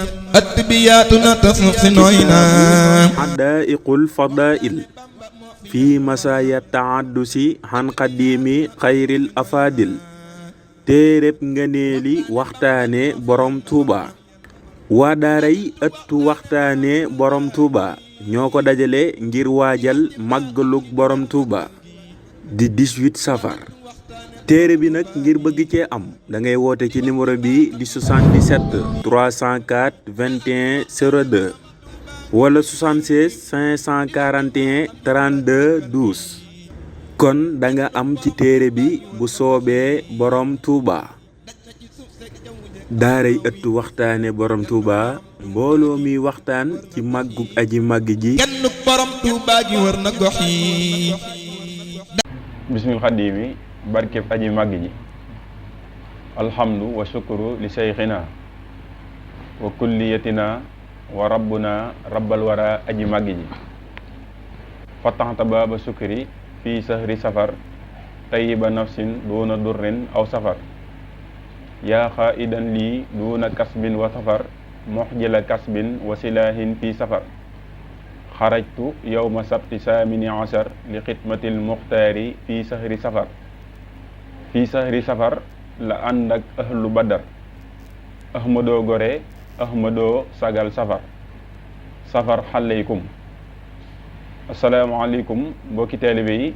أتبياتنا تصنعنا حدائق الفضائل في مسايا التعدس عن قديم خير الأفاضل téereb ngëneeli waxtaane borom Touba waa daaray ëttu waxtaane borom Touba ñoo ko dajale ngir waajal màggalug borom Touba di 18 safar. téere bi nag ngir bëgg cee am da ngay woote ci numéro bi di 77 304 21 02 wala 76 541 32 12 kon da nga am ci téere bi bu soobee borom Touba. daaray ëttu waxtaane borom Touba mbooloo mi waxtaan ci màggug aji màgg ji. kenn borom Touba gi wër na gox yi. bismil xadimi barkeb aji màgg ji. alhamdu wa shukru li seyxina wa kulliyatina wa rabbuna rabbal wara aji màgg ji. fataxta baaba sukri fii sahri safar tayiba nafsin duuna durrin aw safar yaa xaidan lii duuna kasbin wa safar moxjila kasbin wa silaahin fii safar xarajtu yowma sabti saamini ashar li xidmatil muxtaari fii sahri safar. fii sahri safar la ànd ak ahlu badar ahmadoo gore ahmadoo sagal safar safar xaleykum. asalaamaaleykum mbokki taalibe yi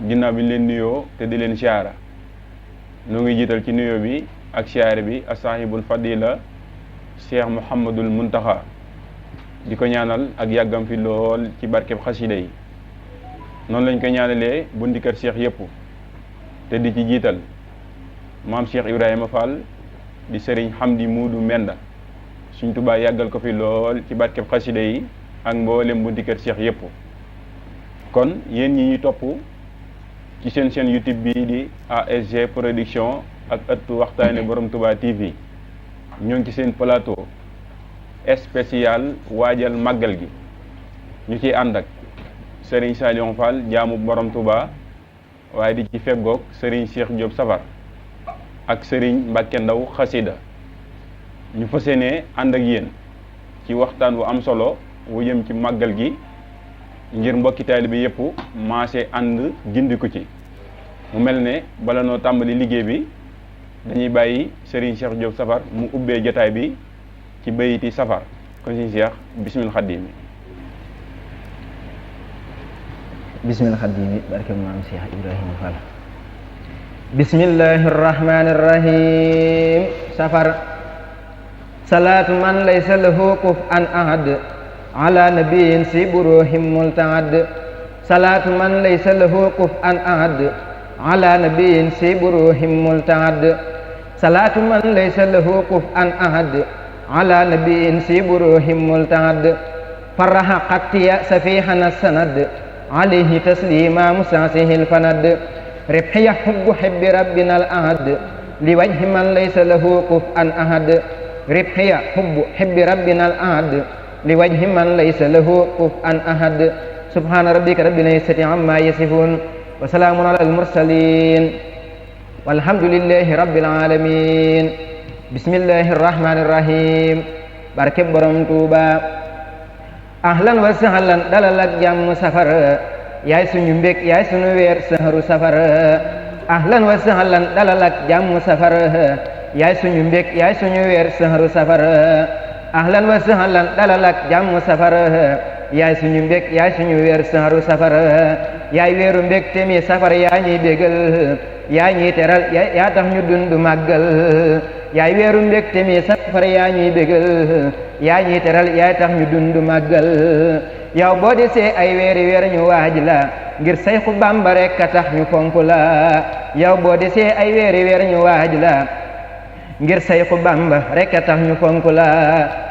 ginnaaw bi ñu leen nuyoo te di leen siyaara nu ngi jiital ci nuyoo bi ak siyaare bi asaahibul fadila cheikh Mouhamadul Muntaxa di ko ñaanal ak yàggam fi lool ci barkeb xasida yi. noonu lañ ko ñaanalee bundikat cheikh yëpp te di ci jiital maam Cheikh Ibrahima Fall di sëriñ Hamdi Muudu Menda suñ Tuubaa yàggal ko fi lool ci barkeb xasida yi ak mboolem bunti kër Cheikh yëpp. kon yéen ñi ñuy topp ci seen chaîne YouTube bii di ASG production ak ëttu waxtaane borom Touba TV ñoo ngi ci seen plateau spécial waajal màggal gi ñu ciy ànd ak Serigne Saliou Fall jaamu borom Touba waaye di ci feggoog Serigne Cheikh Diop Safar ak Serigne Mbacke Ndaw xasida ñu fas yéene ànd ak yéen ci waxtaan wu am solo wu jëm ci màggal gi ngir mbokki taalibe bi yëpp maase ànd gindiku ci. mu mel ne bala noo tàmbali liggéey bi dañuy bàyyi Serigne Cheikh Diop Safar mu ubbee jotaay bi ci bayiti safar kon Serigne Cheikh bismil xaddiimi. bismil xaddiimi barke maam Cheikh Ibrahima Fall. bismillahi rahmani rahim. safar salaatu man laysa lahu kuf'an ahad ala nabiyin si buruhim multaad. salaatu man laysa lahu kuf'an ahad ala nabiyin si buruhim multaad. salaatu man laysa lahu kuf'an ahad ala nabiyin si buruhim multaad. faraha qattiya safihana sanad alayhi taslima musasihi lfanad. ribhiya hubbu hibbi rabbina al ahad liwajhi man laysa lahu kuf'an ahad. ribhiya hubbu hibbi rabbina al ahad liwajhi man laysa lahu kuf'an ahad. subhana rabbika rabbil izzati amma yasifun wa salaamun ala al mursalin walhamdulillahi rabbil alamin. bismillahi rahmani rahim. barke borom Tuuba. ahlan wa sahlan dalal ak jàmm safar yaay suñu mbég yaay suñu weer sahru safar. ahlan wa sahlan dalal ak jàmm safar yaay suñu mbég yaay suñu weer sahru safar. ahlan wa sahlan dalal ak jàmm safar yaay suñu mbég yaay suñu weer sahru safar. yaay weeru mbég te mi safar yaa ñuy bégal yaa ñuy teral yaa tax ñu dund màggal. yaay weeru mbég te mi safar yaa ñuy bégal yaa ñuy teral yaa tax ñu dund màggal. yow boo desee ay weeri weer ñu waaj la ngir Sayxu Bamba rekk a tax ñu fonk la. yow boo desee ay weeri weer ñu waaj la ngir Sayxu Bamba rekk a tax ñu fonk la.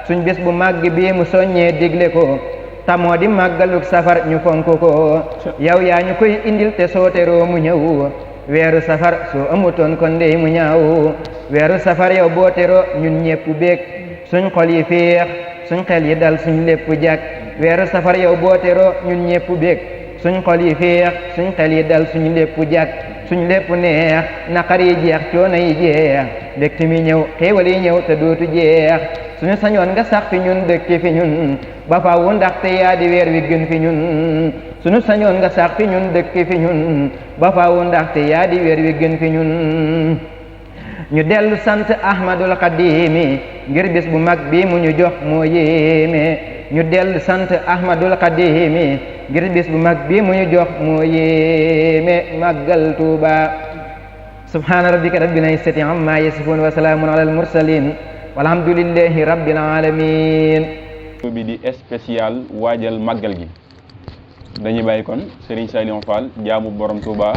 suñ bés bu màgg bii mu soññee digle ko tamoo di màggaluk safar ñu fonk ko. yow yaa ñu koy indil te sooteroo mu ñëw weeru safar soo amutoon kon ndey mu ñaaw. weeru safar yow boo teroo ñun ñépp béeg suñ xol yi féex suñ xel yi dal suñ lépp jag. weeru safar yow boo teroo ñun ñépp béeg suñ xol yi féex suñ xel yi dal suñ lépp jag suñ lépp neex naqar yi jeex coono yi jeex mbégte mi ñëw xéewal yi ñëw te dootu jeex suñu sañoon nga sax fi ñun dëkk fi ñun ba faaw ndaxte yaa di weer wi gën fi ñun suñu sañoon nga sax fi ñun dëkk fi ñun ba faaw ndaxte yaa di weer wi gën fi ñun ñu dellu sant Ahmadul Xadimi ngir bis bu mag bi mu ñu jox moo yéeme ñu dellu sant Ahmadul Xadimi ngir bis bu mag bi mu ñu jox moo yéeme màggal Tuuba subhaana rabbika rabbil izzati amma yasifuun wa salaamun alal mursaliin walhamdulillahi rabbil alamin bi di spécial waajal màggal gi dañuy bàyyi kon Serigne Saliou Fall jaamu borom Touba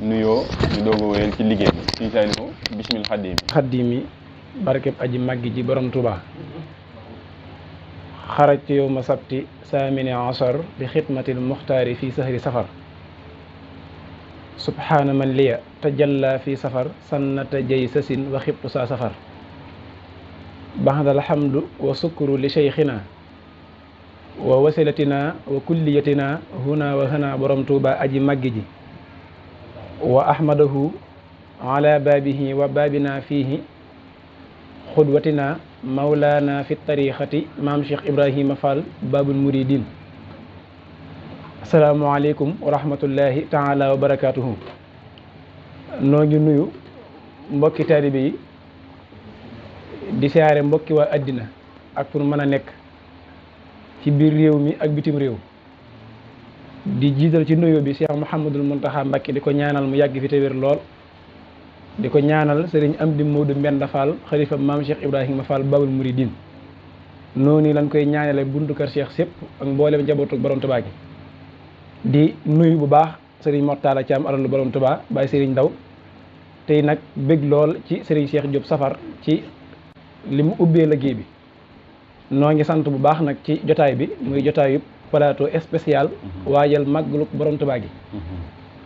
nuyoo ñu doog a wéyal ci liggéey bi Serigne Saliou bismil xaddimi barkeb aji màggi ji borom Touba xarajtu yawma sabti saamini asar bi xidmatil muxtaari fi sahri safar subhaana man liya tajalla fi safar sannata jay sasin wa xibtu saa safar baxda alhamdu wa sukru li cheikhina wa wasilatina wa kulliyatina huna wa hana borom Tuuba aji màggi ji wa ahmadahu ala baabihi wa baabina fiihi xudwatina mawlaana fi tariqati maam Cheikh Ibrahima Fall baabul muridin asalaamualeykum wa rahmatullahi taala wa barakatuhu noo ngi nuyu mbokki taalibe yi di siyaare mbokki waa àddina ak pour mën a nekk ci biir réew mi ak bitim réew di jiital ci nuyoo bi Cheikh Mouhamadul Mountakha Mbacké di ko ñaanal mu yàgg fi te wér lool di ko ñaanal Serigne Amdi Modou Mbenda Fall xalifa maam Cheikh Ibrahima Fall Babul Mouridine noonu lañ koy ñaanale buntu kër Cheikh sépp ak mboolem njabootu borom Touba gi di nuyu bu baax Serigne Mortala Thiam alalu borom Touba Baye Serigne Ndaw tey nag bëgg lool ci Serigne Cheikh Diop Safar ci li mu ubbee liggéey bi noo ngi sant bu baax nag ci jotaay bi muy jotaayu plateau spécial waajal màggalu borom Touba gi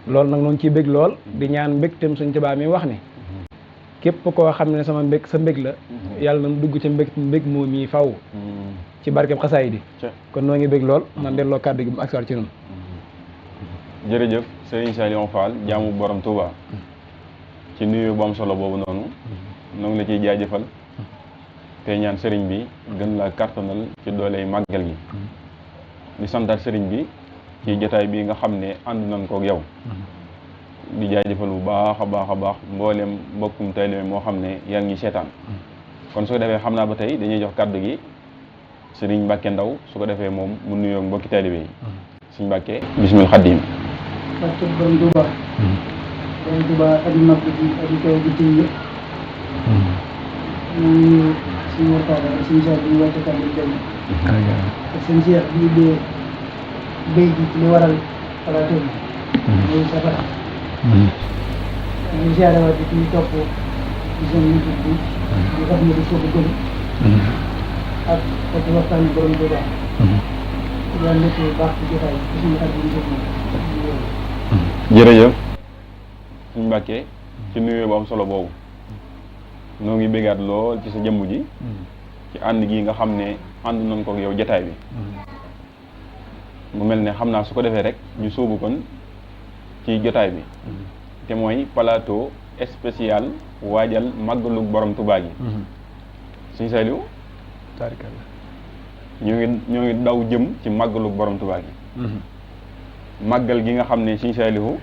loolu nag noo ngi ciy bëgg lool di ñaan mbégtam suñ Touba mi wax ne képp koo xam ne sama mbég sa mbég la yàlla na mu dugg ca mbég moo mii faw ci barkeb xasaay di kon noo ngi bëgg lool man delloo kàddu gi mu agsiwaat ci noonu jërëjëf Serigne Saliou Fall jaamu borom Touba ci nuyu bu am solo boobu noonu noo ngi la ciy jaajëfal te ñaan sëriñ bi gën la kartanal ci dooley màggal gi di santaat sëriñ bi ci jotaay bi nga xam ne ànd nañ kook yow di jaajëfal bu baax a baax a baax mboolem mbokkum taalibe moo xam ne yaa ngi seetaan kon su ko defee xam naa ba tey dañuy jox kàddu gi sëriñ Mbàkke Ndaw su ko defee moom mu nuyoo mbokki taalibe yi sëriñ Mbàkke bismil xaddim barke borom Touba borom Touba aji mag ji aji kaw ji ci yëpp ñu suñu waxtaan ak suñu saa bi ñu wàcce kàddu gi ak seen Cheikh bii dee béy ji li waral plateau bi mooy safara ñu siyaare waat ci ñu topp ci seen YouTube bi ñu xam ne di foofu gën ak foofu waxtaan borom Touba yàlla nekk bu baax ci jotaay ci suñu xarit yi jërëjëf suñu Mbàkke ci nuyoo bu am solo boobu noo ngi bégaat lool ci sa jëmm ji ci ànd gi nga xam ne ànd nañ ko ak yow jotaay bi mu mel ne xam naa su ko defee rek ñu sóobu kon ci jotaay bi te mooy plateau spécial waajal màggalu borom Touba gi Serigne Saliou ñoo ngi daw jëm ci màggalu borom Touba gi màggal gi nga xam ne Serigne Saliou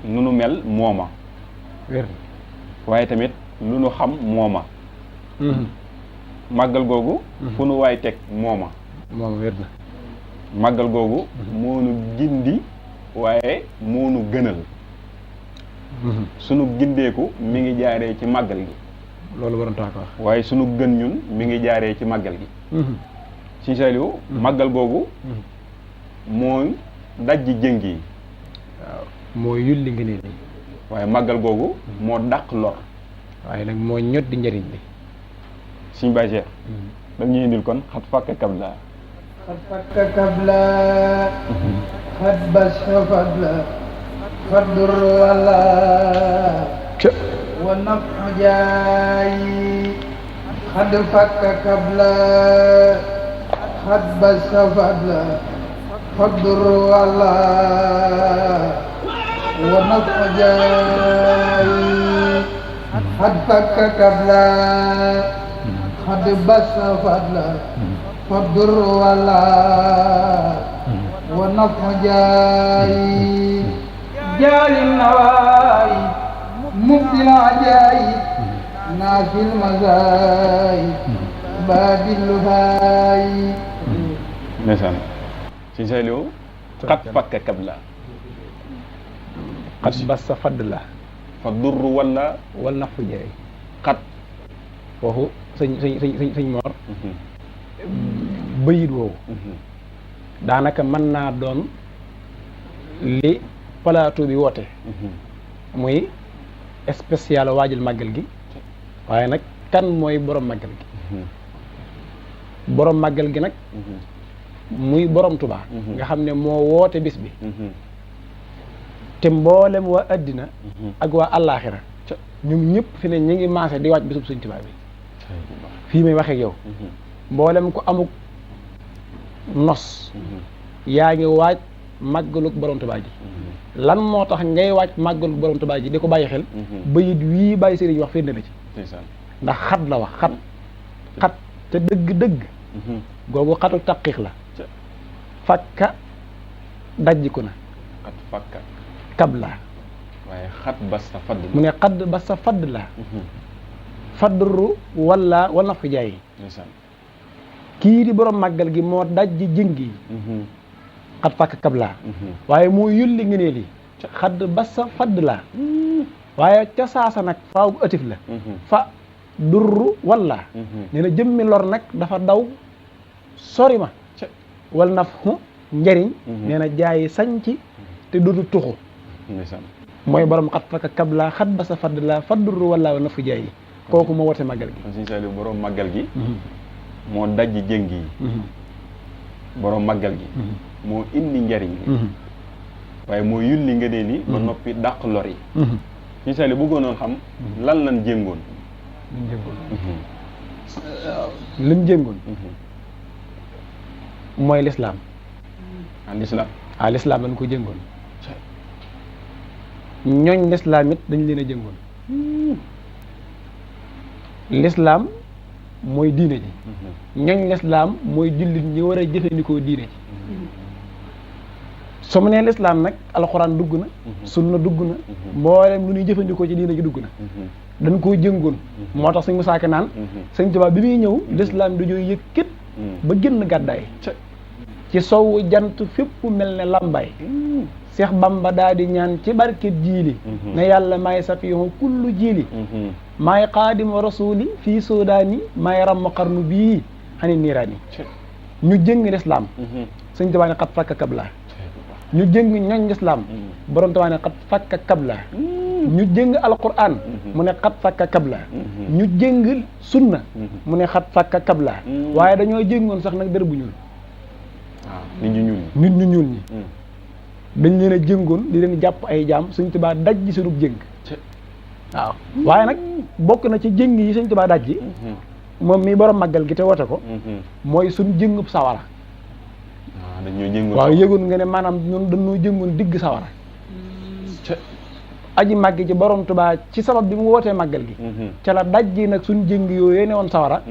nu nu mel mooma waaye tamit lu nu xam mooma màggal googu fu nu waay teg mooma wér na màggal googu moonu gindi waaye moonu gënal sunu gindeeku mi ngi jaaree ci màggal gi loolu waroon tax ko wax waaye sunu gën ñun mi ngi jaaree ci màggal gi Serigne Saliou màggal googu mooy dajji jëng yi waaw moo yulli nga nii waaye màggal googu moo dàq lor waaye nag moo ñot di njëriñ li Serigne Baye Cheikh da ñuy indil kon xat fakk kabla xat fakk kabla xat bas fadla xat dur wala wa nafu jaayi xat fakk kabla xat bas fadla فالضر والله ونفع جاي قد فك كبلا قد بس فضلا فالضر والله ونفع جاي جاي النواي مبدي العجائب نافي المزاي بادي الهاي ndeysaan si Saliou xat fakka kabla xat bassa fadd la fa durru wala wal na fu jeey xat foofu sëñ Mor bëyit woowu daanaka mën naa doon li plateau bi woote muy spécial waajal màggal gi waaye nag kan mooy borom màggal gi borom màggal gi nag muy borom Tuubaa nga xam ne moo woote bis bi te mboolem waa addina ak waa àllaaxira ñoom ñëpp fi ne ñu ngi maase di waaj bisub Sëñ Tuubaa bi fii may waxee ak yow mboolem ko amuk nos yaa ngi waaj màggaluk borom Tuubaa ji lan moo tax ngay waaj màggaluk borom Tuubaa ji di ko bàyyi xel bayit wii bàyyi sëriñ wax firnde na ci ndax xat la wax xat te dëgg-dëgg googu xatu taqiq la fakka dajjiku na xat fakka kab la waaye xat bas sa fadd mu ne xadd ba sa fadd la faddru wala na fa jaay kii di borom màggal gi moo dajji jëng yi xat fakka kab la waaye moo yulli ngëneel yi xadd ba sa fadd la waaye ca saasa nag faaw atif la fa durru wala nee na jëmmi lor nag dafa daw sori ma wal naf njariñ nee na jaayi sañc te dudu tuxu mooy borom xat faka kabla xat ba sa fadd la fa durru wala na fu jaayi kooku moo wote màggal gi Sëñ Saliou borom màggal gi moo dajji jëng yi borom màggal gi moo indi njariñ li waaye moo yulli nga dee li ba noppi dàq lor yi Sëñ Saliou bëggoonoon xam lan jéngoon lim jéngoon mooy lislaam lislaam lañ ko jëngoon ñooñ lislaam it dañ leen a jëngoon lislaam mooy diine ji ñooñ lislaam mooy jullit ñi war a jëfandikoo diine ji su mu nee lislaam nag alxuraan dugg na sunna dugg na mboolem lu ñuy jëfandikoo ci diine ji dugg na dañ koo jëngoon moo tax sëñ Musaa Ka naan sëñ Tuubaa bi muy ñëw lislaam dañoo yëkkat ba génn gàddaay ci sowu jant fépp mel ne làmbaay Seex Bamba daa di ñaan ci barket jiili ne yàlla maay safiyon kullu jiili maay xaadimu rasuli fii soodaani maay ramm xarnu bii xani niiraani ñu jëng lislaam sëñ Tuubaa ne xat fakka kabla ñu jëng ñooñ lislaam borom Tuubaa ne xat fakka kabla ñu jëng alquran mu ne xat fakka kabla ñu jëng sunna mu ne xat fakka kabla waaye dañoo jëngoon sax nag dër bu ñuul nit ñu ñuul ñi dañ leen a jëngoon di leen jàpp ay jaam Sëñ Tuubaa daj ji sunub jëng waaw waaye nag bokk na ci jëng yi Sëñ Tuubaa daj ji moom mii borom màggal gi te wote ko mooy suñ jëngub sawara waaw yëgoon nga ne maanaam ñun dañoo jëngoon digg sawara aji màgg ci borom Tuubaa ci sabab bi mu wootee màggal gi ca la daj ji nag suñ jëng yooyu ne woon sawara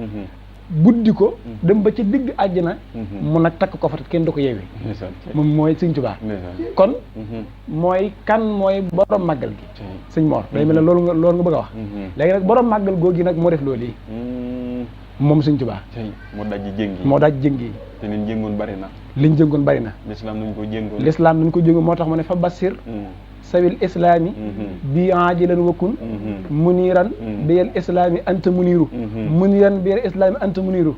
buddi ko dem ba ci digg àjjana mu nag takk ko fa kenn du ko yeewi moom mooy Sëñ Tuubaa kon mooy kan mooy borom màggal gi sëñ Mor day mel ne loolu nga bëgg a wax léegi nag borom màggal googi nag moo def loolu yi moom Sëñ Tuubaa moo daj jëng yi te liñ jëngoon bari na lislaam nañ ko jëngoon moo tax mu ne fa basir sawil islaami bi ajilan wakkun muniran biyal islaami anta muniru muniran biyal islaami anta muniru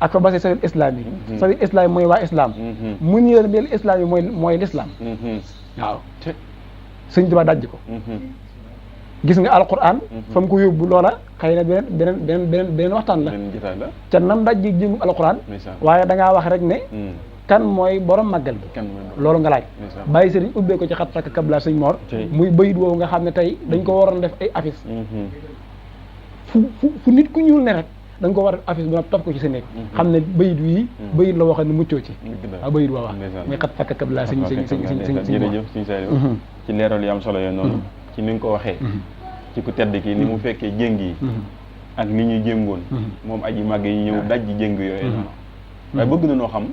ak fa basi sawil islaami sawil islaami mooy waa islam muniran biyal islaami mooy lislaam waaw Sëñ Tuubaa dajj ko gis nga alquran fa mu ko yóbbu loola xëy na beneen waxtaan la ca nam dajji jëngu alquran waaye da ngaa wax rek ne kan mooy borom màggal bi loolu nga laaj bàyyi sëriñ ubbee ko ci xat fakka kabla Sëñ Mor muy bayit woowu nga xam ne tey dañ ko waroon def ay affiche fu nit ku ñuul ne rek da nga ko war a affiche bu topp ko ci sa nekk xam ne bayit wii bayit la waxoon ne muccoo ci waaw bayit waa wax muy xat fakkakab laa sëñ jërëjëf sëñ Saliou ci leeral yu am solo yooyu noonu ci ni nga ko waxee ci ku tedd ki ni mu fekkee jéng yi ak ni ñuy jéngoon moom aji màgg yi ñëw daj ji jéng yooyu noonu waaye bëgg na noo xam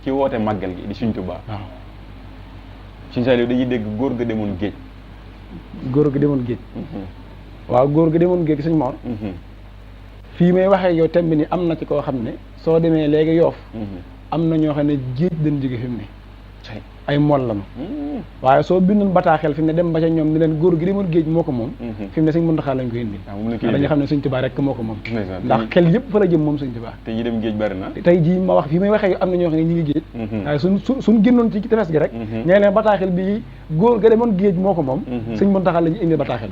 ci woote màggal gi di Sëñ Tuubaa Sëñ Saliou dañuy dégg góor ga demoon géej waaw góor ga demoon géej Sëñ Mor fii may waxee yow temb ni am na ci koo xam ne soo demee léegi Yoof am na ñoo xam ne géej dañ jóge fi mu ne ay mool lañu waaye soo bindoon bataaxel fi mu ne dem ba ca ñoom ni leen góor gi demoon géej moo ko moom fi mu ne Sëñ Muntaxa lañ ko indi dañu xam ne Sëñ Tuubaa rek moo ko moom ndax xel yëpp fa la jëm moom Sëñ Tuubaa te ñi dem géej bari na tey jii ma wax fii may waxee yow am na ñoo xam ne ñi ngi géej waaye suñ génnoon ci tefes gi rek ñee leen bataaxel bi góor ga demoon géej moo ko moom Sëñ Muntaxa la ñu indi bataaxel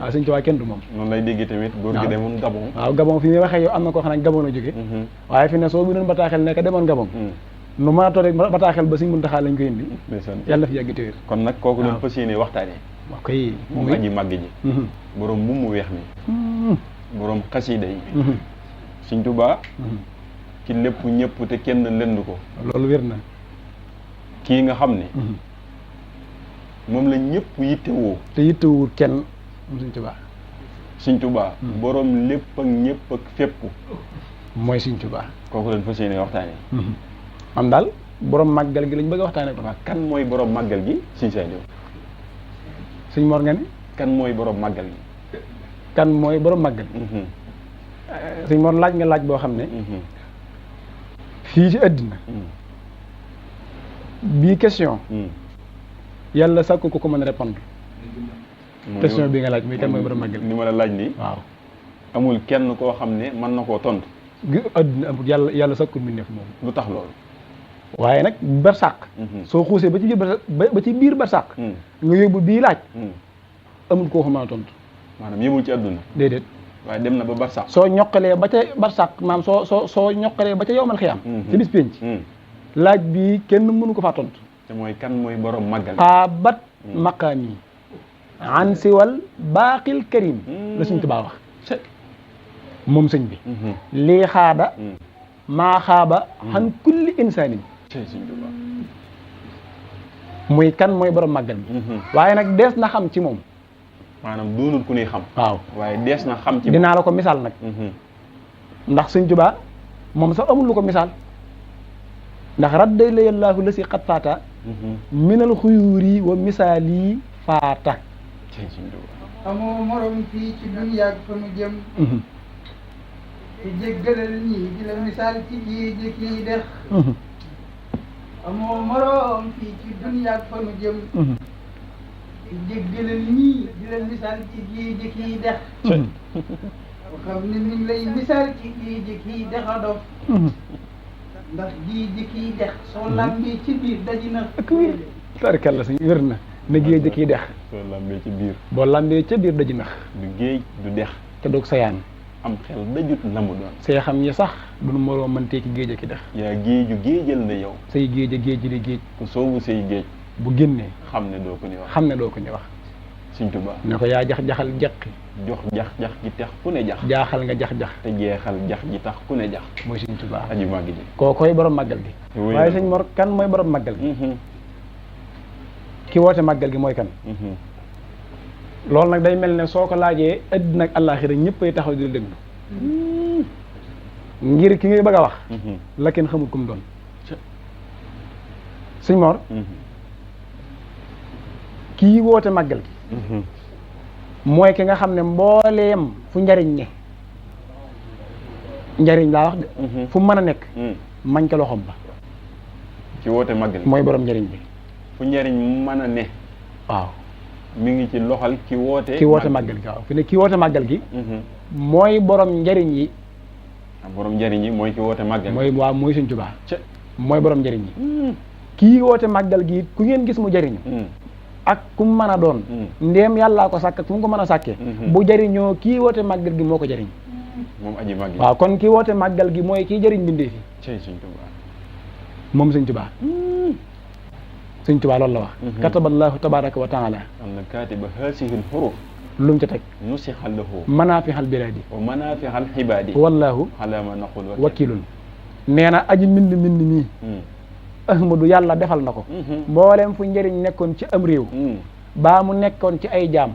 waaw Sëñ Tuubaa kenn du moom noonu lay dégg tamit góor gi demoon Gabon waaw Gabon fi may waxee yow am na koo xam ne Gabon a jóge waaye fi ne soo bindoon bataaxel nekk demoon Gabon nu mën a toog rek bataaxel ba Sëñ Muntaxa lañ ko indi yàlla fi yàgg téwér kon nag kooku doon fas yéene waxtaanee waaw kay moom aji màgg ji borom mbubb mu weex mi borom xasiida yi Sëñ Tuubaa ci lépp ñëpp te kenn lënd ko loolu wér na kii nga xam ne moom la ñëpp yittewoo te yittewul kenn moom Sëñ Tuubaa Sëñ Tuubaa borom lépp ak ñëpp ak fépp mooy Sëñ Tuubaa kooku doon fas yéene waxtaanee am daal borom màggal gi lañ bëgg a waxtaanee ko waaw kan mooy borom màggal gi Sëñ Saliou Sëñ Mor nga ne kan mooy borom màggal gi kan mooy borom màggal Sëñ Mor laaj nga laaj boo xam ne fii ci àddina bii question yàlla sàkku ko mën a répondre question bi nga laaj muy kan mooy borom màggal ni ma la laaj nii waaw amul kenn koo xam ne mën na koo tontu gi àddina amul yàlla sàkku mbindeef moom lu tax loolu waaye nag barsàq soo xuusee ba ci biir ba ci biir barsàq nga yóbbu bii laaj amul koo xam mën a tontu maanaam yëmul ci àdduna déedéet waaye dem na ba barsàq soo ñoqalee ba ca barsàq maam soo ñoqalee ba ca yowmal xiyaam ci bis pénc laaj bii kenn mënu ko faa tontu te mooy kan mooy borom màggal xaabat maqaam yi an siwal baaqil karim la Sëñ Tuubaa wax moom sëñ bi lii xaada maa xaaba xan kulli insaanin muy kan mooy borom màggal bi waaye nag dees na xam ci moom maanaam doonul ku ñuy xam waaw waaye dees na xam ci dinaa la ko misaal nag ndax Sëñ Tuubaa moom sax amul lu ko misaal ndax radday la yàllaahu la si xat faata minal xuyuuri wa misaali faata amoo morom fii ci duniyaag fa nu jëm te jéggalal ñii di la misaal ci géej kii dex amoo morom fii ci duniyaag fa nu jëm te jéggalal ñii di la misaal ci géej kii dex xam ne mi ngi lay misaal ci géej kii dex a dof ndax géej kii dex soo lambee ci biir daji na tarkalla sëñ wér na na géej kii dex soo lambee ci biir boo lambee ca biir daji nax du géej du dex te doog sayaan am xel dajut la mu doon see xam yi sax duñu moroo mëntee ci géej ki dex yaa géeju géejal na yow say géej a géej di géej ku soobu say géej bu génnee xam ne doo ko ni wax xam ne doo ko ni wax Sëñ Tuubaa ne ko yaa jax-jaxal jeqi jox jax-jax ji tax ku ne jax jaaxal nga jax-jax te jeexal jax ji tax ku ne jax mooy Sëñ Tuubaa aji màgg ji koo koy borom màggal gi waaye sëñ Mor kan mooy borom màggal gi ki woote màggal gi mooy kan loolu nag day mel ne soo ko laajee àddina ak àllaaxira ñëppay taxaw di la déglu ngir ki ngay bëgg a wax la kenn xamul kum doon sëñ Mor kii woote màggal gi mooy ki nga xam ne mbooleem fu njariñ ne njariñ laa wax de fu mën a nekk mañ ca loxoom ba ci woote màggal mooy borom njariñ bi fu njariñ mën a ne waaw mi ngi ci loxal ki woote màggal gi waaw fi ne ki woote màggal gi mooy borom njariñ yi borom njariñ yi mooy ki woote màggal mooy waaw mooy Sëñ Tuubaa mooy borom njariñ yi kii woote màggal gi ku ngeen gis mu jariñu ak ku mu mën a doon ndéem yàllaa ko sàkk ku mu ko mën a sàkkee bu jariñoo kii woote màggal gi moo ko jariñ moom aji màgg waaw kon kii woote màggal gi mooy kii jariñ bindee fi Sëñ Tuubaa moom Sëñ Tuubaa Sëñ Tuubaa loolu la wax kataballaahu tabaraka wa taala am na kaatiba haasihil huruf lu mu ca teg nusiha lahu manafihal biladi wa manafihal xibaadi wallahu ala ma naqul wakilun nee na aji mbind mii ahmadu yàlla defal na ko mboolem fu njëriñ nekkoon ci am réew baa mu nekkoon ci ay jaam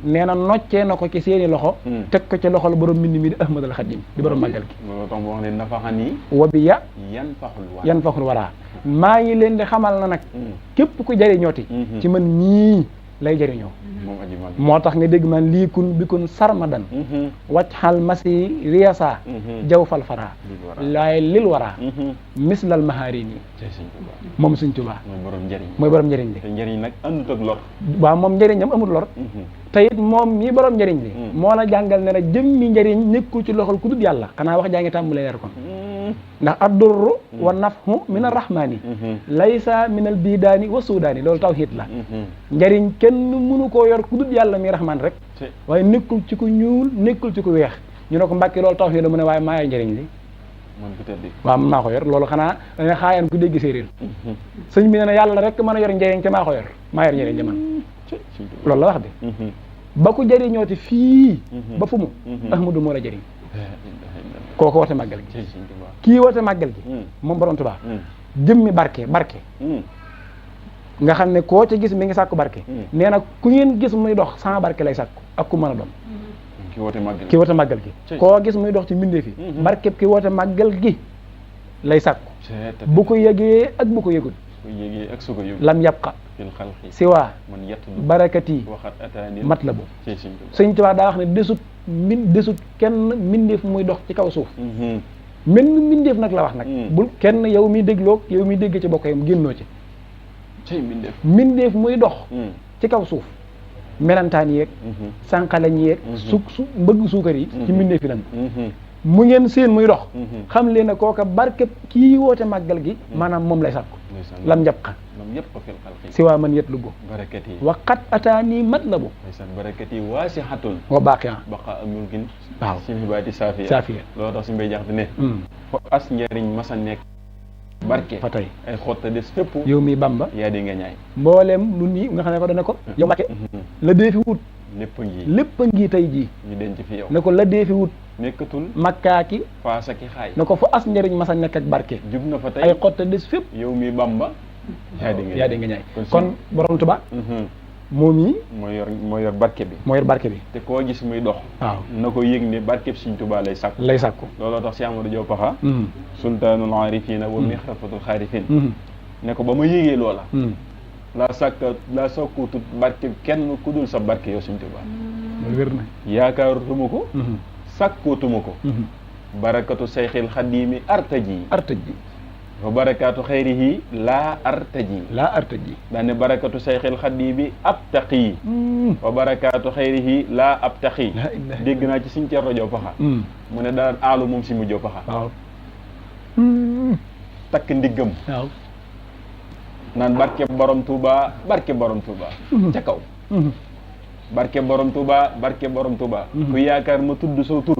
nee na noccee na ko ci seeni loxo teg ko ci loxol borom mbind mi di ahmadul xadim di borom màggal gi loolu tax mu wax ne nafaxani wa bi ya yan faxul waraa maa ngi leen di xamal na nag képp ku jëriñooti ci man ñii lay jëriñoo moo tax nga dégg man lii kun bi kun sarmadan wacc xal masi riyasa jaw fal fara laay lil wara mislal mahaari nii moom Sëñ Tuubaa mooy borom njëriñ li te njëriñ nag àndut ak lor waaw moom njëriñam amul lor te it moom mii borom njëriñ li moo la jàngal ne la jëmmi njëriñ nekkul ci loxol ku dul yàlla xanaa wax jaa ngi tàmbalee leer kon ndax addurru wa nafhu min arrahmani laysa min al bidaani wa suudaani loolu tawhid la njëriñ kenn mënu koo yor ku dul yàlla mi rahman rek waaye nekkul ci ku ñuul nekkul ci ku weex ñu ne ko Mbàkke loolu tawhid la mu ne waaye maa yor njëriñ li waaw maa ko yor loolu xanaa da nga xaayaan ku dégg séeréer sëñ bi ne na yàlla rek mën a yor njëriñ te maa ko yor maa yor njëriñ li man loolu la wax de ba ku jëriñooti fii ba fu mu ahmadu moo la jëriñ kooku woote màggal gi kii woote màggal gi moom borom Tuubaa jëmmi barke nga xam ne koo ca gis mi ngi sàkku barke nee na ku ngeen gis muy dox sans barke lay sàkku ak ku mën a doon ki woote màggal gi koo gis muy dox ci mbindeef yi barkeb ki woote màggal gi lay sàkku bu ko yëgee ak bu ko yëgul lam yabqa siwa barakati mat la bu Sëñ Tuubaa daa wax ne desut kenn mbindeef muy dox ci kaw suuf menn mbindeef nag la wax nag bul kenn yow mi dégloog yow mi dégg ci bokk yam génnoo ci mbindeef muy dox ci kaw suuf melantaan yeeg sànqalañ yeeg mbëgg suukar yi ci mbindeef yi lan mu ngeen seen muy dox xam leen ne kooka barkeb kii woote màggal gi maanaam moom lay sàkku lam njab xa si waa man yet lugo waqat ataani mat la bu barakati waasihatun wa baaqiya baqa amulkin waaw si xibaati saafiya loolu tax si mbay jaxte ne fo as njëriñ masa nekk barke fa tey ay xotta des fépp yow mi Bamba yaa di nga ñaay mbooleem lu nii nga xam ne ko dana ko yow Mbàkke la dee fi wut lépp a ngi tey jii ñu denc fi yow ne ko la dee fi wut nekkatul makkaaki faasa ki xaay ne ko fu as njëriñ masa nekk ak barke jub na fa tey ay xotta des fépp yow mi Bamba yaa di nga ñaay kon borom Tuubaa moom yi moo yor barke bi te koo gis muy dox waaw na ko yëg ne barkeb Sëñ Tuubaa lay sàkku looloo tax si Amadou Diop Paxa sultaanul aarifina wa mixrafatul xaarifin ne ko ba ma yëgee loola laa sokkutut barke kenn ku dul sa barke yow Sëñ Tuubaa wér na yaakaarutuma ko sàkkootuma ko barakatu sayxil xadiimi artaji wa barakaatu xayrihi laa artaji daane barakatu sayxil xadiimi abtaqi wa barakaatu xayrihi laa abtaqi dégg naa ci Sëñ Cerno Diop Paxa mu ne daan aalu moom si mu Diop Paxa waaw takk ndiggam waaw naan barke borom Touba ca kaw barke borom Touba ku yaakaar ma tudd soo tur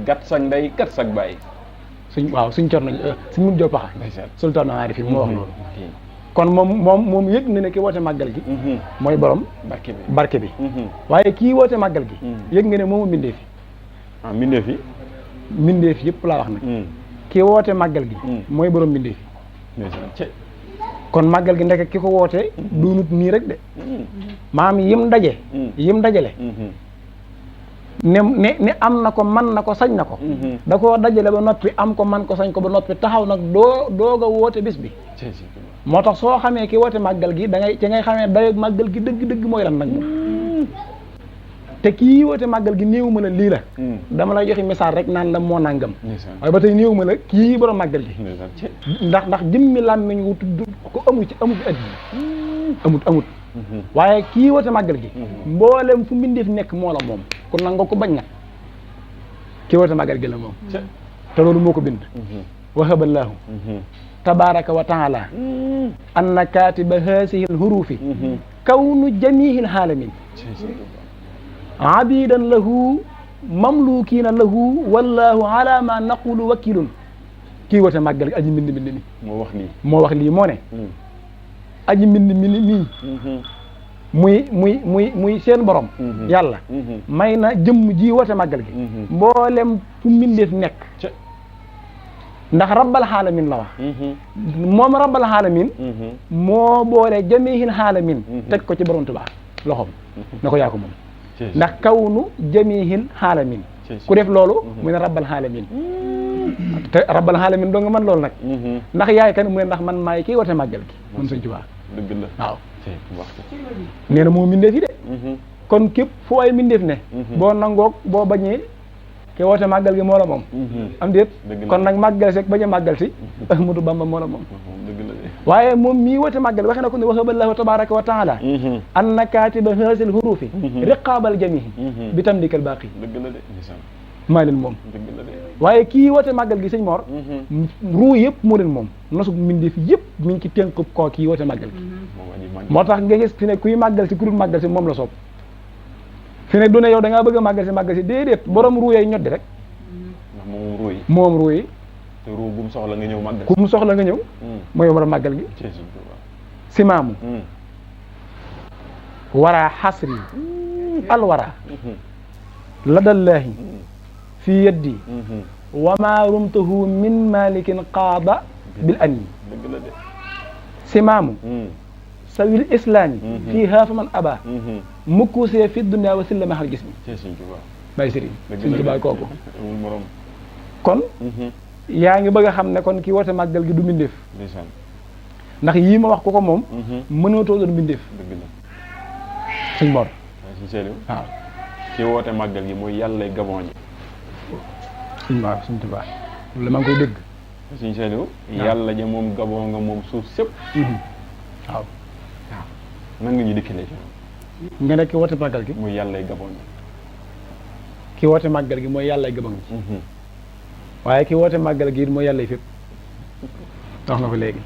gat sag ndey gat sag bàyyi Sëñ Cerno Sëñ Mun Diop Paxa sultaanul aarifin moo wax loolu kon moom yëg na ne ki woote màggal gi mooy borom barke bi waaye kii woote màggal gi yëg nga ne moomu mbindeef yi mbindeef yëpp laa wax nag kii woote màggal gi mooy borom mbindeef yi kon màggal gi ndeke ki ko woote doonut nii rek de maam yim dajale ne am na ko man na ko sañ na ko da koo dajale ba noppi am ko man ko sañ ko ba noppi taxaw nag doog a woote bis bi moo tax soo xamee ki woote màggal gi ci ngay xamee dayo màggal gi dëgg-dëgg mooy lan nag moom te kii woote màggal gi néew ma la lii la dama lay joxe message rek naan la moo nangam waaye ba tey néew ma la kii borom màggal gi ndax jëmmi làmmiñ wu tudd ko amut fi àddina amut waaye kii woote màggal gi mboolem fu mbindeef nekk moo la moom ku nangoo ko bañ nag kii woote màggal gi la moom te loolu moo ko bind wahaballaahu tabaraka wa taala anna katiba haasihi alhurufi kawnu jamihi alhaalamin abidan lahu mamlukiina lahu wallahu ala ma naqulu wakilun kii woote màggal gi aji mbind mi moo wax lii moo ne aji mbind mi mii muy seen borom yàlla may na jëmm ji woote màggal gi mboolem fu mbindeef nekk ndax rabbal xaalamin la wax moom rabbal xaalamin moo boole jamihil xaalamin teg ko ci borom Tuubaa loxoom na ko yaa ko moom ndax kawnu jamihil xaalamin ku def loolu mu ne rabbal xaalamin te rabbal xaalamin doo nga mën loolu nag ndax yaay kan mu ne ndax man maay kii woote màggal gi moom Sëñ Tuubaa dëgg la waaw nee na moo mbindeef yi de kon képp fu ay mbindeef ne boo nangoog boo bañee ke woote màggal gi moo la moom am déet kon nag màggal si bañ a màggal si Ahmadu Bamba moo la moom waaye moom mii woote màggal waxe na ko ne wahaballahu tabaraka wa taala anna katiba hasil hurufi riqaabal jamihi bi tamlikal baaqi maa leen moom waaye kii woote màggal gi sëñ Mor ruu yëpp moo leen moom nosub mbindeef yëpp mi ngi ci tënkub koo kii woote màggal gi moo tax nga gis fi ne kuy màggal si kurul màggal si moom la soob fi ne du ne yow da ngaa bëgg a màggal si déedéet borom ruu yay ñoddi rek moom ruu yi te ruu bu mu soxla nga ñëw màggal ku mu soxla nga ñëw mooy borom màggal gi simaamu waraa xasri alwara ladallaahi fi yeddi wa ma rumtahu min malikin qaada bil anni simaamu sawil islaami fii haafa man aba mukkusee fi dunya wa silla mahal gis mi bàyyi sëriñ Sëñ Tuubaa kooku kon yaa ngi bëgg a xam ne kon ki woote màggal gi du mbindeef ndax yii ma wax ko moom mënatoo doon mbindeef Sëñ Mor waaw ki woote màggal gi mooy yàlla Gabon ji Sëñ Tuubaa loolu maa ngi koy dégg Sëñ Saliou yàlla ja moom Gabon nga moom suuf sëpp waaw nan nga ñu dikkalee ci nga ne ki woote màggal gi mooy yàlla Gabon ji ki woote màggal gi mooy yàlla Gabon ji waaye ki woote màggal gi it mooy yàlla fépp wax nga ko léegi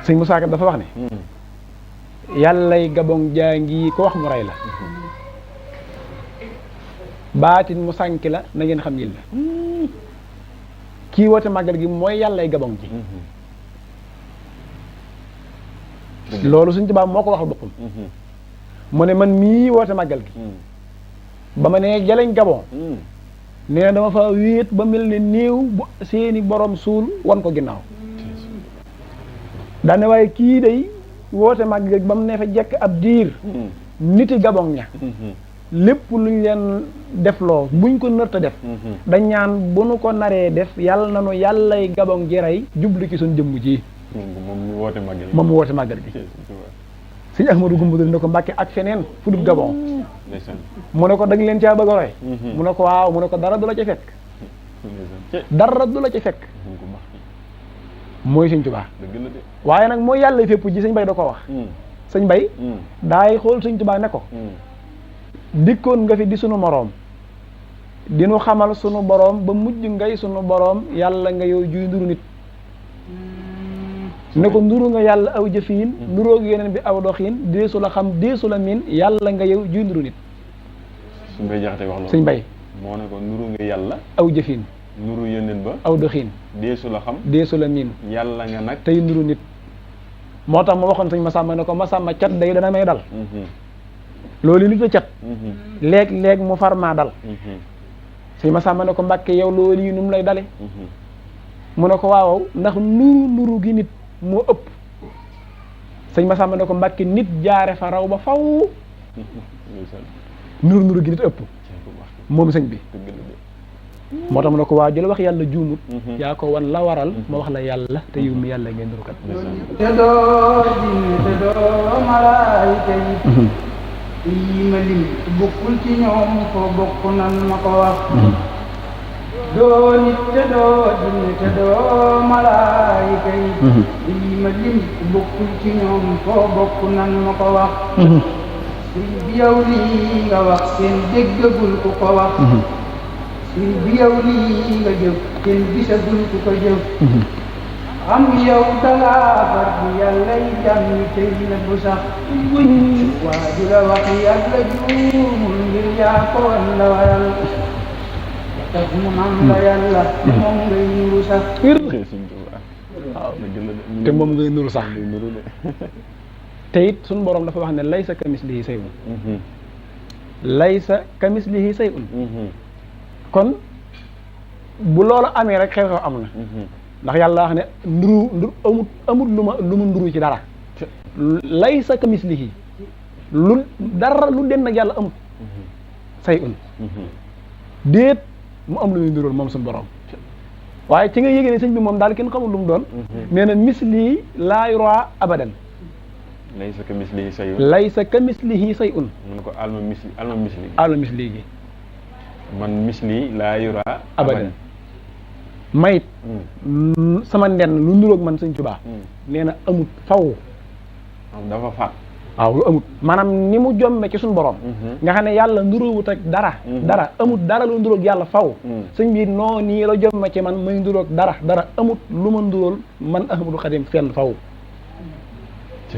sëñ Musaa Ka dafa wax ne yàllay Gabon jaa ngi ko wax mu rey la baatin mu sànki la na ngeen xam yil la kii woote màggal gi mooy yàllay Gabon ji loolu Sëñ Tuubaa moo ko waxal boppam mu ne man mii woote màggal gi ba ma nee jaleñ Gabon nee na dama fa wéet ba mel ne néew bu seeni borom suul wan ko ginnaaw daane waaye kii day woote màggal gi ba mu ne fa jekk ab diir niti Gabon ña lépp luñ leen defloo buñ ko nërta def dañ ñaan bu nu ko naree def yàlla na nu yàllay Gabon ji rey jublu ci suñ jëmm ji moom mu woote màggal gi sëñ Ahmadou Gumba ne ko Mbàkke ak feneen fu dul Gabon mu ne ko da nga leen caa bëgg a roy mu ne ko waaw mu ne ko dara du la ci fekk dara du la ci fekk mooy Sëñ Tuubaa waaye nag mooy yàlla fépp ji sëñ Bay da ko wax sëñ Bay daay xool Sëñ Tuubaa ne ko dikkoon nga fi di sunu moroom dinu xamal sunu boroom ba mujj ngay sunu boroom yàlla nga yow juy nduru nit ne ko nduru nga yàlla aw jëfiin nduróog yeneen bi aw doxiin deesu la xam deesu la miin yàlla nga yow juy nduru nit suñ bay jaxate wax loolu sëñ Bay moo ne ko nuru nga yàlla aw jëfiin nuru yeneen ba aw doxiin deesu la xam deesu la miin yàlla nga nag tey nduru nit moo tax ma waxoon sëñ Masamba ne ko Masamba cat day dana may dal loolu nit a cat léeg-léeg mu far maa dal sëñ Masamba ne ko Mbàkke yow loolu yi nu mu lay dale mu ne ko waaw ndax nuru gi nit moo ëpp sëñ Masamba ne ko Mbàkke nit jaare fa raw ba faw nuru gi nit ëpp moom sëñ bi moo tax mu ne ko waa jël wax yàlla juumut yaa ko wan la waral ma wax la yàlla te yow mi yàlla ngeen nuru kat te doo jinne te doo malaayika yi ma lim bokkul ci ñoom ko bokk nan ma ko wax doo nit te doo jinne te doo malaayika yi ma lim bokkul ci ñoom ko bokk nan ma ko wax sëriñ bi yow lii nga wax kenn déggagul ku ko wax sëriñ bi yow lii nga jëf kenn gisagul ku ko jëf xam yow dangaa far bi yàlla yi jàmm tey na bu sax waa ji la wax yàlla juumul ngir yaa ko wan la waral tax mu naan la yàlla moom ngay nuru sax waaw te moom ngay nuru sax te it suñu borom dafa wax ne laysa kamislihi shay'un laysa kamislihi shay'un kon bu loolu amee rek xew-xew am na ndax yàlla wax ne nduru amut lu mu nduru ci dara laysa kamislihi lu dara lu den nag yàlla amut shay'un déet mu am lu muy nduróol moom suñu borom waaye ci nga yégée ne sëñ bi moom daal kenn xamul lu mu doon nee na misli laa yura abadan laysa ka mislihi shay'un laysa ka mislihi shay'un mun ko alma misli gi man misli laa yura abadan mayit sama ndenn lu nduróog man sëñ Tuubaa nee na amut faw dafa faat waaw lu amut maanaam ni mu jomme ci suñu borom nga xam ne yàlla nduróowut ak dara amut dara lu nduróog yàlla faw sëñ bi noo nii la jomme ci man may nduróog dara amut lu ma nduróol man Ahmadou Khadim fenn faw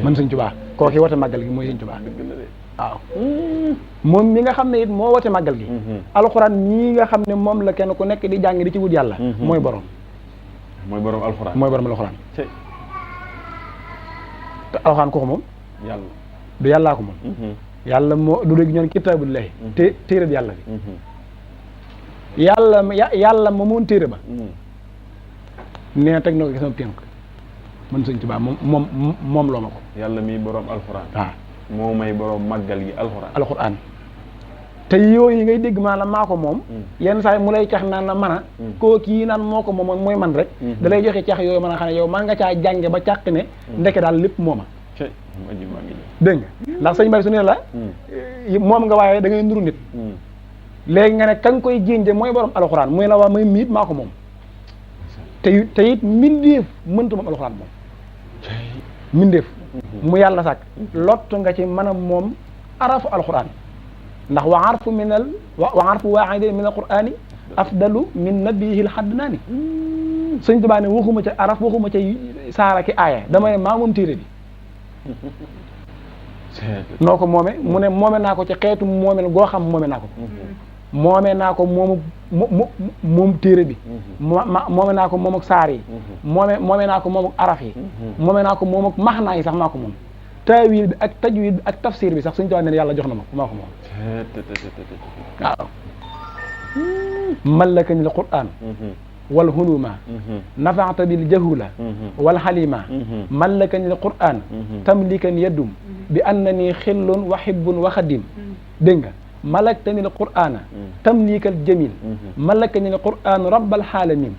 man sëñ Tuubaa kooki wote màggal gi mooy sëñ Tuubaa waaw moom mi nga xam ne it moo wote màggal gi alxuraan mii nga xam ne moom la kenn ku nekk di jàng di ci wut yàlla mooy borom alxuraan te alxuraan ko moom yàlla du yàllaa ko moom yàlla moo du dégg ñoon kitaabullahi te téere bi yàlla bi yàlla ma moon téere ba nee na teg na ko ci sama tënk man sëñ Tuubaa moom loo ma ko yàlla mi borom alxuraan waaw moo may borom màggal gi alxuraan te yooyu ngay dégg maanaam maa ko moom yenn saa yi mu lay cax naan la mën a koo kii naan moo ko moom mooy man rek da lay joxe cax yooyu mën a xam ne yow man nga caa jànge ba càq ne ndeke daal lépp mooma dégg nga ndax sëñ Bari su ne la moom nga waaye da ngay nuru nit léegi nga ne ka nga koy jénje mooy borom alxuraan muy la waa may miit maa ko moom te it mbindeef mënta moom alxuraan moom mbindeef mu yàlla sàkk lott nga ci mën a moom arafu alxuraan ndax wa arfu waahidin min alqurani afdalu min nabiyihil haddanaani sëñ Tuubaa ne waxuma ca araf waxuma ca saara ki aaya dama ne maa moom téere bi noo ko moome mu ne moome naa ko ci xeetu moomel goo xam moome naa ko moome naa ko moom téere bi moome naa ko moom ak saar yi moome naa ko moom ak araf yi moome naa ko moom ak maxnaa yi sax maa ko moom taawil bi ak tajwid bi ak tafsir bi sax suñu tawaat ne yàlla jox na ma ko maa ko moom waaw mallakani l quran wal huluma nafaata bil jahula wal halima mallakani l quran tamlikan yaddum bi annani xillun wa hibbun wa xadim dégg nga malaktani l qur'ana tamlikal jamil malakani l qur'an rabbal alamin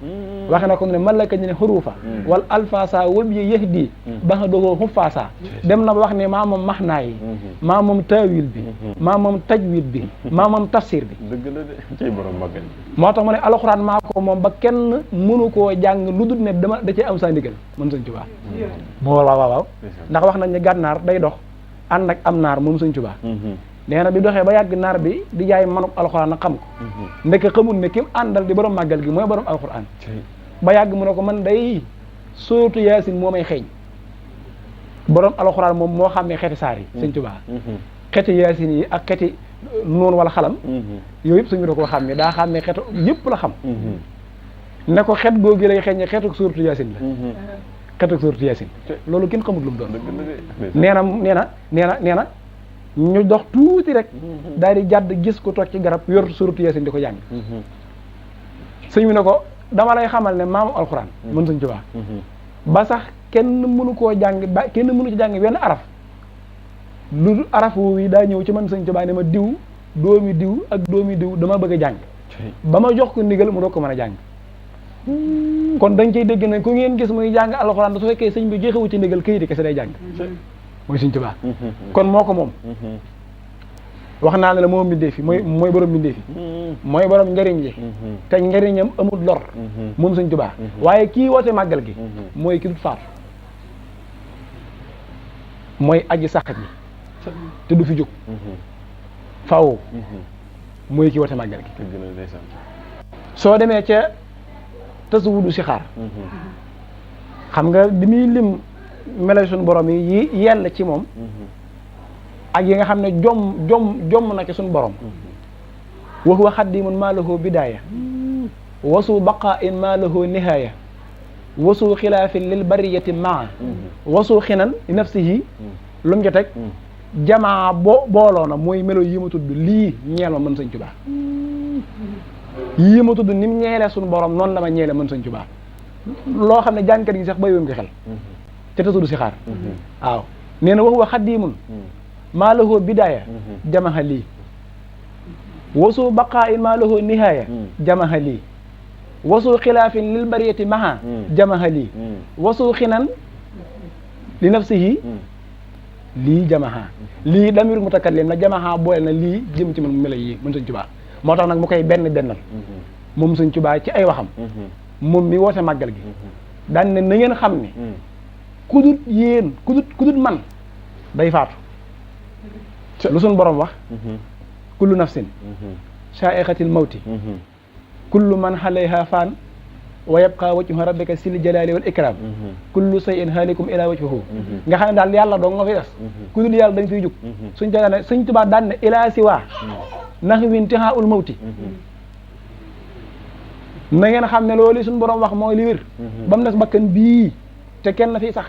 waxe na ko ne malakani l hurufa wal alfasa wabi yahdi baxa dogoo xufaasa dem na ba wax ne maa moom maxnaa yi maa moom taawil bi maa moom tajwid bi maa moom tafsir bi dëgg la de cay borom màggal moo tax mu ne alxuraan maa ko moom ba kenn mënu koo jàng lu dul ne dama da cee am saa ndigal mën sëñ Tuubaa moo waaw ndax wax nañ ne gànnaar day dox ànd ak am naar moom sëñ Tuubaa nee na bi doxee ba yàgg naar bi di jaay manuk alxuraan nag xam ko ndeke xamul ne kim àndal di borom màggal gi mooy borom alxuraan ba yàgg mu ne ko man day sóotu yaasin moo may xeeñ borom alxuraan moom moo xàmmee xeeti saar yi sëñ Tuubaa xeeti yaasin yi ak xeeti noonu wala xalam yooyu yëpp suñu da koo xàmmee daa xàmmee xeetu yëpp la xam ne ko xet googu lay xeeñe xeetu sóotu yaasin la xeetu sóotu yaasin loolu kenn xamul lu mu doon nee na ñu dox tuuti rek daal di jàdd gis ko toog ci garab yor suratu Yaasin di ko jàng sëñ bi ne ko dama lay xamal ne maamu alxuraan mën sëñ Tuubaa ba sax kenn mënu koo jàng ba kenn mënu ci jàng wenn araf lu araf woowu yi daa ñëw ci man sëñ Tuubaa ne ma diw doomi diw ak doomi diw dama bëgg a jàng ba ma jox ko ndigal mu doog ko mën a jàng kon dañ cey dégg ne ku ngeen gis muy jàng alxuraan da su fekkee sëñ bi joxewu ci ndigal këyiti kese day jàng mooy sëñ Tuubaa kon moo ko moom wax naa ne la moom mbindee fi mooy borom mbindee fi mooy borom njëriñ li te njëriñam amul lor moom sëñ Tuubaa waaye kii woote màggal gi mooy ki dut faatu mooy aji sax ji te du fi jóg faw mooy ki woote màggal gi soo demee ca tasawudu si xaar xam nga bi muy lim melo suñu borom yi yell ci moom ak yi nga xam ne jomm na ci suñu borom wa huwa xaddimun maa lahu bidaaya wasu baqaa'in maa lahu nihaaya wasu xilaafin lil bariyati maa wasu xinan li nafsihi lu mu ca teg jamaa booloo na mooy melo yi ma tudd lii ñeel ma mën Sëñ Tuubaa yii ma tudd ni mu ñeelee suñu borom noonu la ma ñeele mën Sëñ Tuubaa loo xam ne jàngkat yi sax bàyyiwoon ko xel ca te tudd si xaar waaw nee na wax wa xaddiimun maa lahoo bidaaya jamaha lii wasu baqaa in maa lahoo nihaaya jamaha lii wasu xilaafin lil bariyati maha jamaha lii wasu xinan li nafsihi lii jamaha lii damir mutakallim la jamaha boole na lii jëm ci man melo yi mën Sëñ Tuubaa moo tax nag mu koy bennal moom Sëñ Tuubaa ci ay waxam moom mi woote màggal gi daan ne na ngeen xam ne kudut yéen kudut man day faatu lu suñ borom wax kullu nafsin sa'iqatil mawti kullu man alayha fan wa yabqa wajhu rabbika sil jalali wal ikram kullu shay'in halikum ila wajhihi nga xam ne daal yàlla doo nga fi des ku dul yàlla dañ fiy jóg suñ ta ne Sëñ Tuubaa daan ne ila siwa nahwin tihaa'ul mawti na ngeen xam ne loolu suñ borom wax mooy li wér ba mu des bakkan bii te kenn fi sax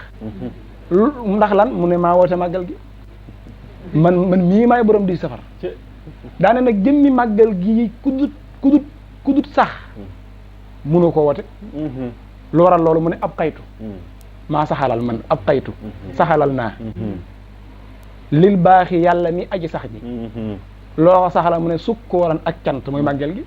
ndax lan mu ne maa woote màggal gi man mii maay borom di safar daane nag jëmmi màggal gi kudut sax mënoo ko woote lu waral loolu mu ne ab xaytu maa saxalal man ab xaytu saxalal naa lil baaxi yàlla mi aji sax ji loo ko saxalal mu ne sukkooran ak cant mooy màggal gi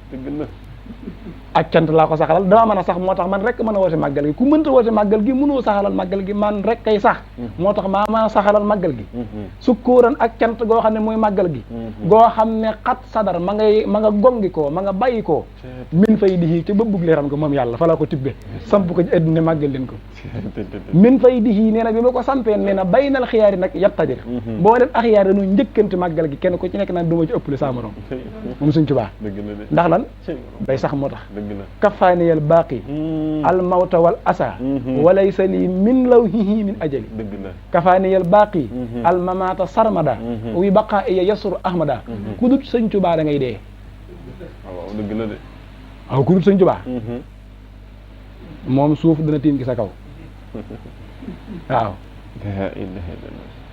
ak cant laa ko saxalal dama mën a sax moo tax man rek mën a woote màggal gi ku mënta woote màggal gi mënoo saxalal màggal gi man rek kay sax moo tax maa mën a saxalal màggal gi sukkóoran ak cant goo xam ne mooy màggal gi goo xam ne xat sadar ma nga gongi koo ma nga bàyyi koo min fay dihi ci bëbbug leeram ko moom yàlla fa laa ko tibbe samp ko ci adduna màggal leen ko min fay dihi nee na bi ma ko sampeen nee na baynal xiyaari nag yattadir boo leen axyaar dañoo njëkkante màggal gi kenn ku ci nekk naan duma ci ëppale saa morom moom Sëñ Tuubaa ndax lan day sax moo tax kafaaniyal baaqi al mawta wal asa walaysa lii min lawhihi min ajali kafaaniyal baaqi al mamata sarmada wi baqa iya yasur ahmada ku dut Sëñ Tuubaa da ngay dee waaw dëgg la de waaw ku dut Sëñ Tuubaa moom suuf dana tiim gi sa kaw waaw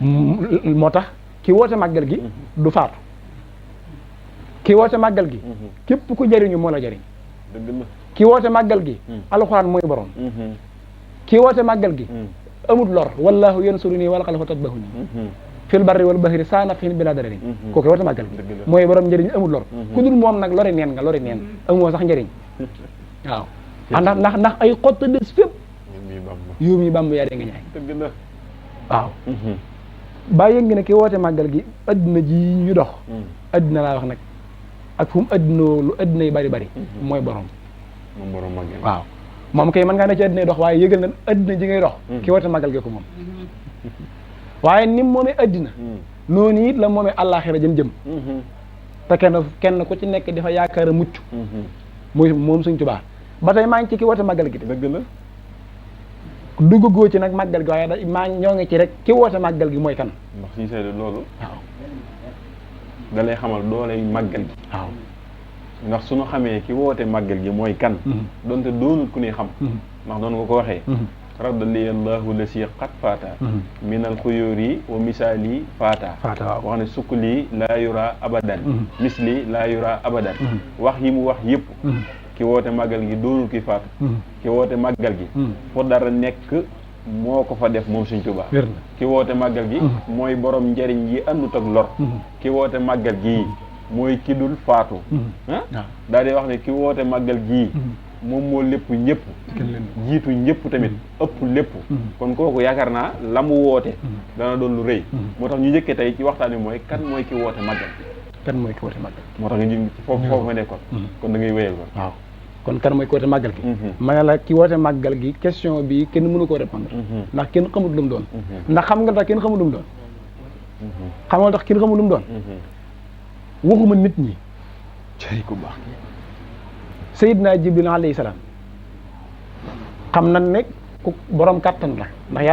moo tax ki woote màggal gi du faatu ki woote màggal gi képp ku jëriñu moo la jëriñ ki woote màggal gi alxuraan mooy borom ki woote màggal gi amut lor wallahu yansuruni wala xalafa tatbahuni fil barri wal bahri saa nafin bila darari kooku woote màggal gi mooy borom njëriñ amut lor ku dul moom nag lori neen nga lori neen amoo sax njëriñ waaw ndax ay xott des fépp yow mi bàmb yaa dee nga ñaay waaw bàyyi yëngi ne ki woote màggal gi adduna ji ñu dox adduna laa wax nag ak fu mu addunoo lu adduna yi bari mooy borom màggal waaw moom kay mën ngaa ne ci adduna yi dox waaye yëgal na adduna ji ngay dox ki woote màggal gi ko moom waaye ni mu moomee adduna noonu it la moomee àllaaxira jëm te kenn ku ci nekk dafa yaakaar a mucc muy moom Sëñ Tuubaa ba tey maa ngi ci ki woote màggal gi dëgg la duggagoo ci nag màggal gi waaye ñoo ngi ci rek ki woote màggal gi mooy kan ndax si seede loolu waaw da lay xamal dooley màggal gi waaw ndax suñu xamee ki woote màggal gi mooy kan donte doonul ku ne xam ndax doon nga ko waxee radda li allahu la si xat faata minal xuyóori wa misaali faata wax ne sukk lii laa yura abadan misli laa yura abadan wax yi mu wax yëpp ki woote màggal gi doonul ki faatu ki woote màggal gi fu dara nekk moo ko fa def moom Sëñ Tuubaa ki woote màggal gi mooy borom njariñ yi àndut ak lor ki woote màggal gi mooy ki dul faatu daal di wax ne ki woote màggal gi moom moo lépp ñëpp jiitu ñëpp tamit ëpp lépp kon kooku yaakaar naa la mu woote dana doon lu rëy moo tax ñu njëkkee tey ci waxtaan bi mooy kan mooy ki woote màggal kan mooy ki woote màggal moo tax nga ji foofu nga nekkoon kon da ngay wéyal kon waaw kon kan mooy ki woote màggal gi ma ne la ki woote màggal gi question bi kenn mënu koo répondre ndax kenn xamul lu mu doon ndax xam nga tax kenn xamul lu mu doon xam nga tax kenn xamul lu mu doon waxuma nit ñi cay ku baax Seydina Jibril alayhi salaam xam nañ ne ku borom kattan la ndax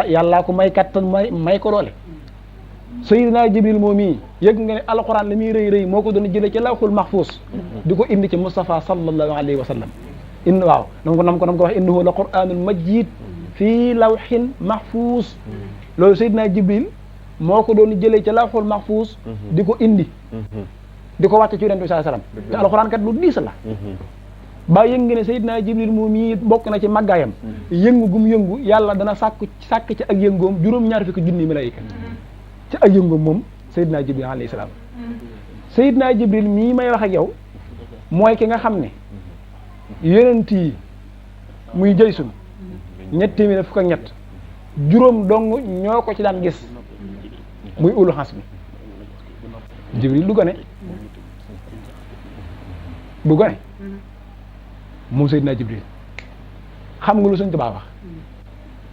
yàllaa ko may kattan may ko doole Seydina Jibril moom mii yëg nga ne alquran li muy rëy moo ko doon jëlee ci lawhul mahfuus di ko indi ci Mustafa sallallahu alayhi wa sallam waaw nam ko wax innahu la qur'anun majid fii lawhin mahfuus loolu Seydina Jibril moo ko doon jëlee ca lawhul mahfuus di ko indi di ko wàcce ci yonent bi sallallahu alayhi wasallam te alxuraan kat lu diis la ba yëng ne Seydina Jibril moom yi bokk na ci màggaayam yëngu gum yëngu yàlla dana sàkk ci ak yëngoom juróom-ñaar fukki junni malaayika ci ak yëngoom moom Seydina Jibril alayhi salaam Seydina Jibril mii may wax ak yow mooy ki nga xam ne yonent yi muy jëy sun ñett téeméer fukk ak ñett juróom dong ñoo ko ci daan gis muy ulu xas bi Jibril du gone moom Seydina Jibril xam nga lu Sëñ Tuubaa wax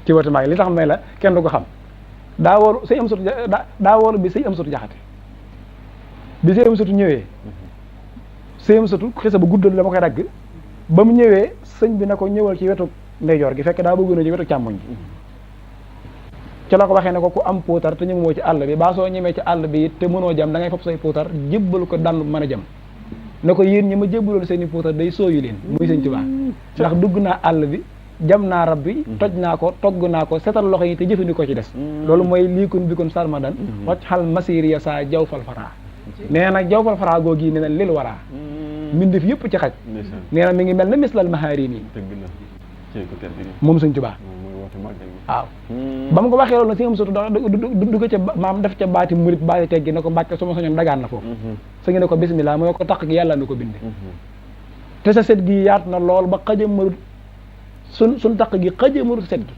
ci wata maag li tax may la kenn du ko xam daa woor sëñ am sotu daa woor bi sëñ am sotu jaxate bi sëñ am sotu ñëwee sëñ am sotu xisa ba guddal dama koy dagg ba mu ñëwee sëñ bi na ko ñëwal ci wetu ndeyjoor gi fekk daa bëggoon a ci wetu càmmoñ gi ci la ko waxee ne ko ku am puutar te ñëmoo ci àll bi baa soo ñemee ci àll bi it te mënoo jam da ngay fab say puutar jébbal ko dànn mën a jam ne ko yéen ñi ma jébbaloon seen i puutar day sooyu leen muy Sëñ Tuubaa ndax dugg naa àll bi jam naa rab bi toj naa ko togg naa ko setal loxo yi te jëfandikoo ci des loolu mooy liikun bi kon sarmadan wacc xal masiriya saa jaw fal faraa nee na jaw fal faraa googu yi nee na lil waraa mbindeef yëpp ci xaj nee na mi ngi mel na mislal mahaari nii moom Sëñ Tuubaa waaw ba mu ko waxee loolu nag si am surtout du ko ca maam def ca baati murit baati teggi ne ko Mbàkke su ma soñoon dagaan na foofu sa ngi ne ko bismillah mu ne ko taq gi yàlla na ko binde te sa set gi yaatu na lool ba xëja marut suñ taq gi xëja marut set gi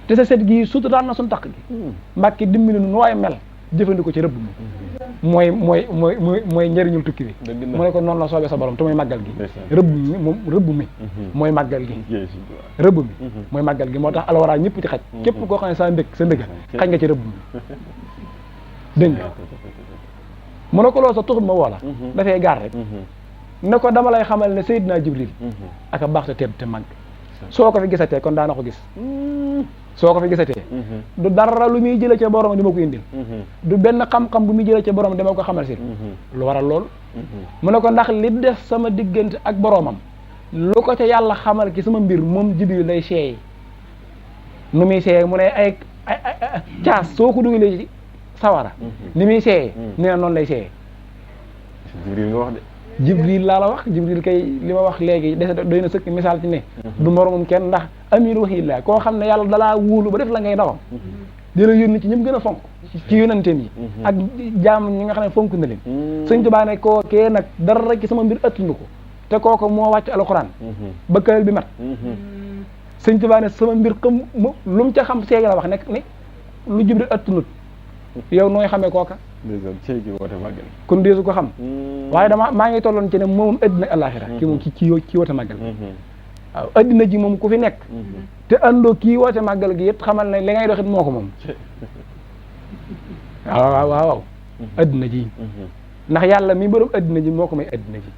te sa set gi suturaan na suñ taq gi Mbàkke dimbali nu waaye mel jëfandikoo ci rëbb mi mooy njëriñul tukki bi mu ne ko noonu la soobee sa borom te mooy màggal gi rëbb mi mooy màggal gi rëbb mi mooy màggal gi moo tax alwaraa ñëpp ci xaj képp koo xam ne sa ndëgg xaj nga ci rëbb mi dégg nga mu ne ko loolu sa tuxut ma woola dafay gaar rek ne ko dama lay xamal ne Seydina Jibril ak a baax te tedd te màgg soo ko fi gisatee kon daana ko gis soo ko fi gisatee du dara lu muy jëlee ca borom dama ko indil du benn xam-xam bu muy jëlee ca borom dama ko xamal si lu waral loolu mu ne ko ndax li def sama diggante ak boromam lu ko ca yàlla xamal ci sama mbir moom Jibril lay seey nu muy seeyee mu ne ay caas soo ko dugalee ci sawara ni muy seeyee nee na noonu lay seeyee Jibril nga wax de Jibril laa la wax Jibril kay li ma wax léegi dese doy na sëkk misaal ci ne du moromum kenn ndax amiru waxillah koo xam ne yàlla dalaa wóolu ba def la ngay ndawam di la yónni ci ñëm gën a fonk ci yonanteen yi ak jaam ñi nga xam ne fonk na leen Sëñ Tuubaa ne kookee nag dara ci sama mbir ëttundu ko te kooku moo wàcc alxuraan ba kayal bi mat Sëñ Tuubaa ne sama mbir xam lu mu ca xam seegi la wax nekk ni lu Jibril ëttundut yow nooy xamee kooka kon deesu ko xam waaye maa ngi tolloon ci ne moom addina àllaaxira ki moom kii woote màggal waaw addina ji moom ku fi nekk te andoo kii woote màggal gi it xamal ne li ngay doxit moo ko moom waaw addina ji ndax yàlla mi borom addina ji moo ko may addina ji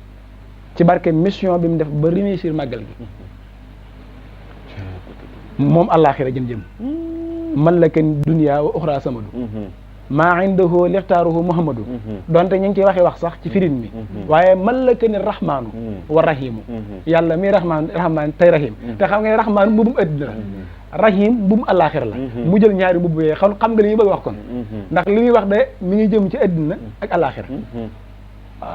ci barke mission bi mu def ba réussir màggal gi moom àllaaxira jëm man la ken dunya wa uxra samadu maa indahu lixtaaruhu muhammadu donte ñu ngi ciy wax sax ci firin mi waaye malaka ni rahmaanu wa rahimu yàlla mi rahmaan tey rahim te xam nga ne rahmaan mbubum addina la rahim mbubum àllaaxira la mu jël ñaari mbubb yooyu xam nga li muy bëgg wax kon ndax li muy wax de mi ngi jëm ci addina ak àllaaxira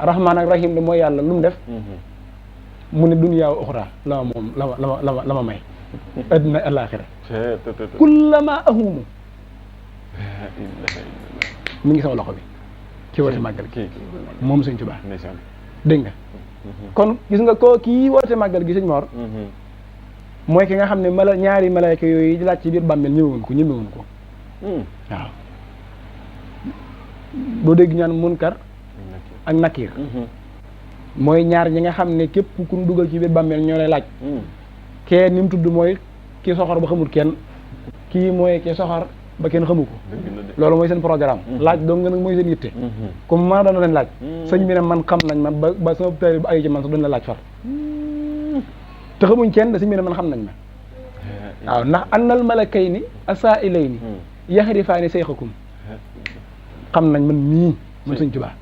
rahmaan ak rahim de mooy yàlla lu mu def mu ne dunya wa uxra la ma moom la ma may addina àllaaxira kullama ahumu mi ngi sama loxo bi ci woote màggal gi moom Sëñ Tuubaa dégg nga kon gis nga koo kii woote màggal gi Sëñ Mor mooy ki nga xam ne ñaari malayka yooyu di laaj ci biir bàmmeel ñëwoon ko waaw doo dégg ñaan munkar ak nakiir mooy ñaar ñi nga xam ne képp ku ñu dugal ci biir bàmmeel ñoo lay laaj kee ni mu tudd mooy ki soxor ba xamul kenn kii mooy ki soxor ba kenn xamu ko loolu mooy seen programme laaj dong nag mooy seen yitte comme ma dana leen laaj sëñ bi ne man xam nañ ma ba sama tari bu ay ci man sax dañ la laaj far te xamuñ kenn da sëñ bi ne man xam nañ ma waaw ndax annal malakayni asaa'ilayni yaxrifaani sayxakum xam nañ man mii man Sëñ Tuubaa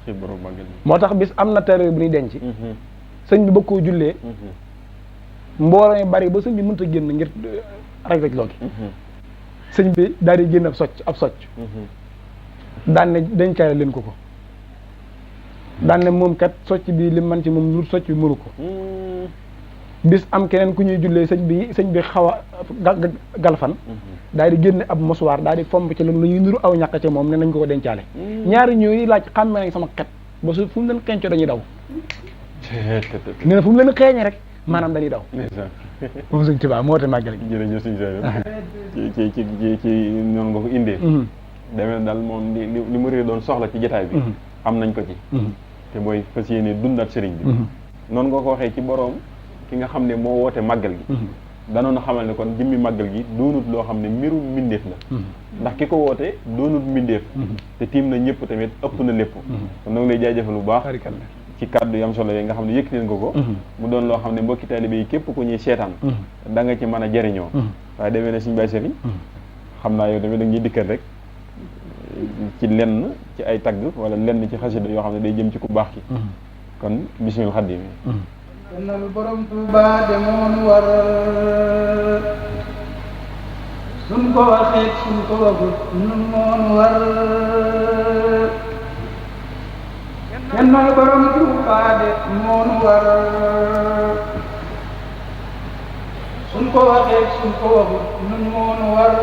moo tax bis am na tari bu ñuy denc sëñ bi bëgg koo jullee mbooloo mi bari ba sëñ bi mënta génn ngir rek loogi sëñ bi daal di génn ab socc daan ne dencaale leen ko daan ne moom kat socc bi li man ci moom lu socc bi mënu ko bis am keneen ku ñuy jullee sëñ bi xaw a galfan daal di génne ab mosuwaar daal di fomb ci lu ñuy nuru aw ñàkk ca moom ne nañ ko dencaale ñaari ñuy laaj xàmmee nañ sama xet ba su fu mu leen xeeñcoo dañuy daw nee na fu mu leen xeeñee rek maanaam dañuy daw moom sëñ Tuubaa moo te màggal gi jërëjëf sëñ Saliou ci noonu nga ko indee demee daal moom li mu réer doon soxla ci jotaay bi am nañ ko ci te mooy fas yéene dundat sëriñ bi noonu nga ko waxee ci boroom ki nga xam ne moo woote màggal gi danoon a xamal ne kon jëmmi màggal gi doonut loo xam ne mbirum mbindeef la ndax ki ko woote doonut mbindeef te tiim na ñëpp tamit ëpp na lépp kon nag lay jaajëfal bu baax ci kàddu yam solo yi nga xam ne yëkkati leen ko mu doon loo xam ne mbokki taalibe yi képp ku ñuy seetaan da nga ci mën a jëriñoo waaye demee ne suñu Baye Serigne xam naa yow tamit da ñuy dikkal rek ci lenn ci ay tagg wala lenn ci xasida yoo xam ne day jëm ci ku baax ki kon bismil xaddim kennal borom Tuuba demoon war suñ ko waxee suñ ko waxut nun moon war kennal borom Tuuba demoon war suñ ko waxee suñ ko waxut nun moon war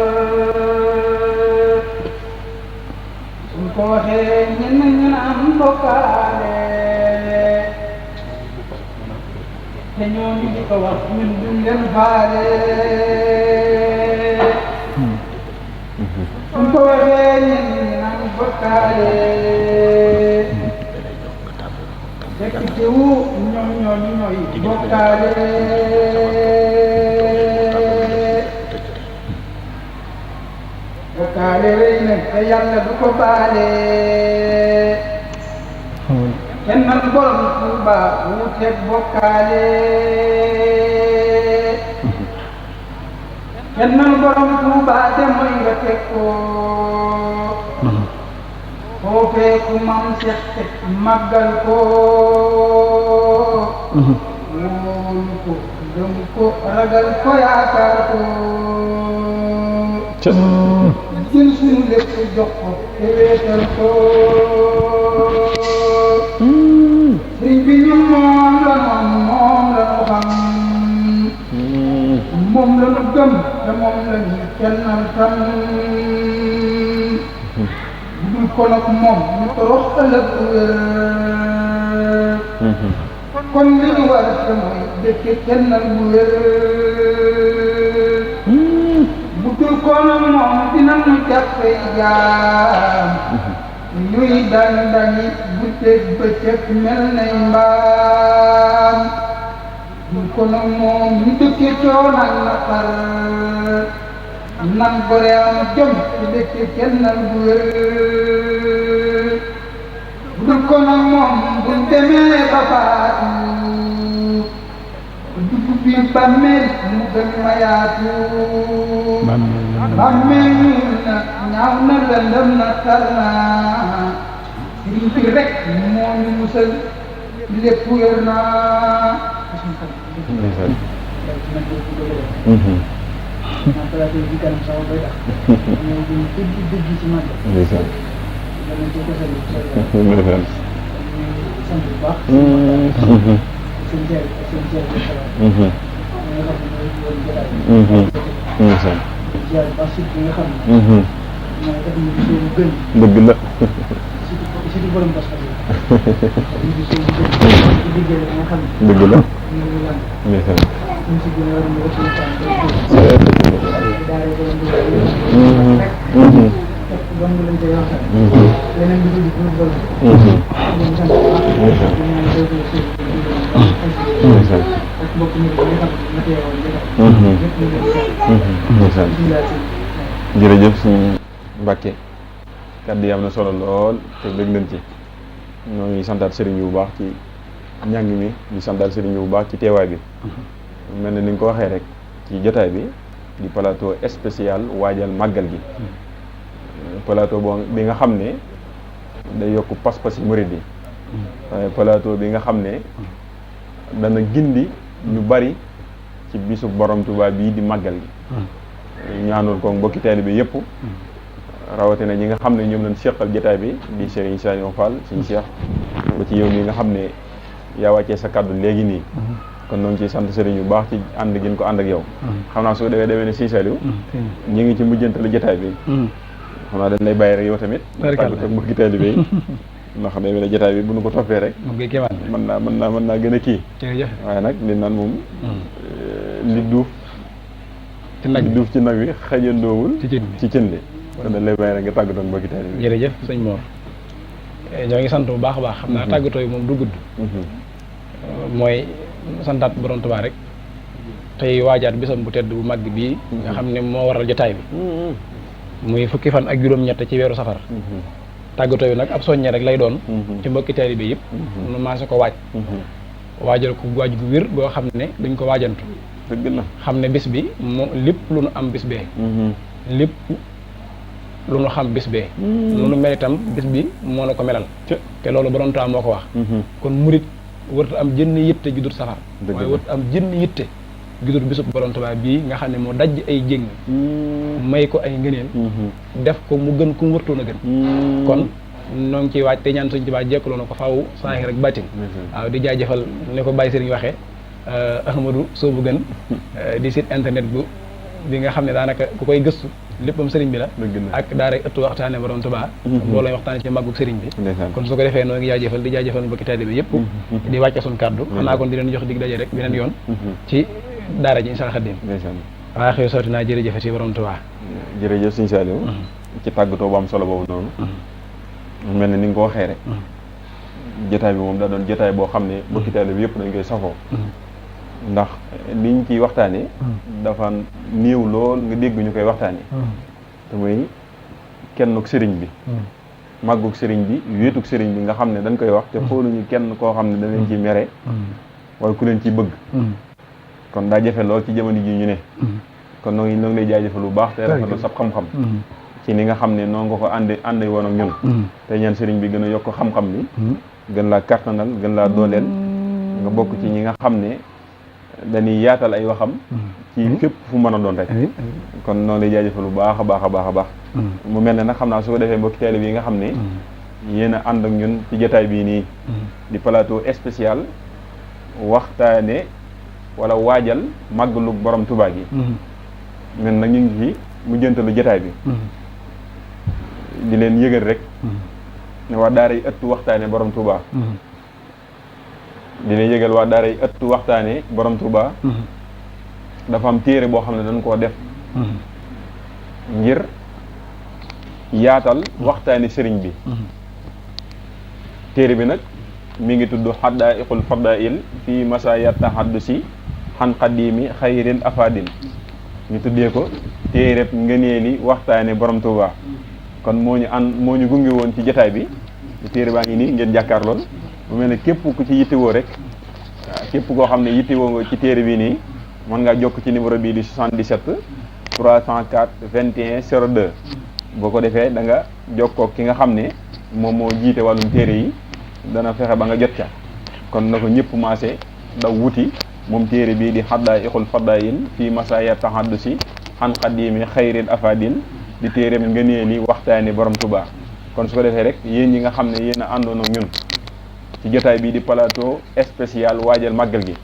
suñ ko waxee ñenn ñi naan bokkaale te ñooñu di ko wax ñun duñ leen faale suñ ko waxee ñenn ñi naan bokkaale fekk jiwu ñoom ñooñu ñooy bokkaale bokkaale rëy na te yàlla du ko baale kennal borom Tuuba wuuteeg bokkaale kennal borom Tuuba de mooy nga teg ko foofee ku mam seet teg màggal ko wóolu ko gëm ko ragal ko yaakaar ko jël suñu lépp jox ko te wéetal ko sëriñ bi ñun moom la ñu xam moom la ñu gëm te moom la ñu kennal tam budul ko nag moom ñu torox ëllëg wér kon li ñu war te mooy dëkke kennal bu wér budul ko nag moom dinañu jàppee jaam ñuy dañi guddeeg bëccëg mel nay mbaam budul ko nag moom ñu dëkke coono ak naqar nan gore am jom ci dëkke kennal bu wér budul ko nag moom buñ demee ba faatu dugg biir bàmmeel mu gën ma yaatu bàmmeel ñuul na ñaaw na lëndëm na tar na sëriñ bi rek moo ñu musal lépp wér na dëgg la surtout borom bas dëgg la jërëjëf suñu Mbàkke kàddu yi am na solo lool te bëgg nañ ci ñoo ngi santaat sëriñ bi bu baax ci njàng mi di santaat sëriñ bi bu baax ci teewaay bi mel na ni nga ko waxee rek ci jotaay bi di plateau spécial waajal màggal gi plateau bi nga xam ne day yokk pas-pas yi murid yi waaye plateau bi nga xam ne dana gindi ñu bari ci bisu borom Tuubaa bii di màggal gi ñaanul ko mbokki taalibe bi yëpp rawatina ñi nga xam ne ñoom lañ seqal jotaay bi di Serigne Saliou Fall Serigne Cheikh ba ci yow mi nga xam ne yaa wàccee sa kaddu léegi nii kon noo ngi ciy sant Serigne bu baax ci ànd gi ñu ko ànd ak yow xam naa su demee ne Serigne Saliou ñi ngi ci mujjantalu jotaay bi xam naa dañ lay bàyyi rek yow tamit tàggat ak mbokki taalibe yi ndax day mel ne jotaay bi bu nu ko toppee rek mën naa gën a kii waaye nag li naan moom li duuf ci nag wi xajandoowul ci cën li kon dañ lay bàyyi rek nga tàggatoo ak mbokki taalibe bi jërëjëf sëñ Mor ñoo ngi sant bu baax a baax xam naa tàggatoo yi moom du gudd mooy santaat borom Tuubaa rek tey waajaat bisam bu tedd bu màgg bii nga xam ne moo waral jotaay bi muy fukki fan ak juróom-ñett ci weeru safar tàggatoo bi nag ab soññe rek lay doon ci mbokki taalibe bi yëpp nu maase ko waajal ko waaj gu wér boo xam ne duñ ko waajantu dëgg la xam ne bis bi moo lépp lu nu am bis bee lépp lu nu xam bis bee lu nu mel itam bis bi moo na ko melal te loolu borom Tuubaa moo ko wax kon murit warut am jënn yitte ju dul safar waaye warut am jënn yitte ju dul bisub borom Tuubaa bii nga xam ne moo dajj ay jéng may ko ay ngëneel def ko mu gën ku mu wërtoon a gën kon noo ngi ciy waaj te ñaan Sëñ Tuubaa jekkaloo na ko faaw saahir rek bàttin waaw di jaajëfal ne ko Baye Serigne waxee Ahmadou Soobu Gën di site internet bi nga xam ne daanaka ku koy gëstu léppam sëriñ bi la ak daara ëttu waxtaane borom Tuubaa boolay waxtaane ci màggug sëriñ bi kon su ko defee noo ngi jaajëfal di jaajëfal mbokki taalibe bi yëpp di wàcce suñu kàddu xanaa kon di leen jox dig daje rek beneen yoon ci daara ji Insa Xaadim waa xew sooti naa jërëjëf ci borom Tuubaa jërëjëf Sëñ Saliou ci tàggatoo bu am solo boobu noonu mel ne ni nga ko waxee rek jotaay bi moom daa doon jotaay boo xam ne mbokki taalibe bi yëpp dañ koy safoo ndax liñ ciy waxtaane dafa néew lool nga dégg ñu koy waxtaane te muy kennuk sëriñ bi màggug sëriñ bi wéetug sëriñ bi nga xam ne dañ koy wax te xooluñu kenn koo xam ne da leen ci mere wala ku leen ciy bëgg kon daa jafe lool ci jamono ji ñu ne kon noo ngi lay jaajëfal bu baax te rafetlu sab xam-xam ci ni nga xam ne noonu nga ko ànd woon ak ñun te ñaan sëriñ bi gën a yokk xam-xam bi gën laa kartanal gën laa dooleel nga bokk ci ñi nga xam ne dañuy yaatal ay waxam ci fépp fu mën a doon rek kon noonu lay jaajëfal bu baax a baax a baax a baax mu mel ne nag xam naa su ko defee mbokki taalibe yi nga xam ne yéen a ànd ak ñun ci jotaay bii nii di plateau spécial waxtaane wala waajal màggalu borom Tuubaa gi mel nag ñu ngi ci mujjantalu jotaay bi di leen yëgal rek ne waa daara yi ëttu waxtaane borom Tuubaa di leen yëgal waa daara yi ëttu waxtaane borom Tuubaa dafa am téere boo xam ne dañ koo def ngir yaatal waxtaane sëriñ bi téere bi nag mi ngi tudd Hadaa'iqul Fadaa'il fii masaaya tahaddusi xan qadiimi xayril afaadil ñu tuddee ko téereb ngëneeli waxtaane borom Tuubaa kon moo ñu gunge woon ci jotaay bi téere baa ngi nii ngeen jàkkaar lool bu mel ne képp ku ci yittewoo rek képp koo xam ne yittewoo nga ci téere bii nii mën ngaa jokk ci numéro bii di 77 304 21 02 boo ko defee da nga jokkoo ki nga xam ne moom moo jiite wàllum téere yi dana fexe ba nga jot ca kon na ko ñëpp maase daw wuti moom téere bii di Hadaa'iqul Fadaa'il fii masaaya tahaddusi xan qadiimi xayril afaadil di téere ngëneeli waxtaane borom Tuubaa kon su ko defee rek yéen ñi nga xam ne yéen a àndoon ak ñun ci jotaay bii di plateau spécial waajal màggal gi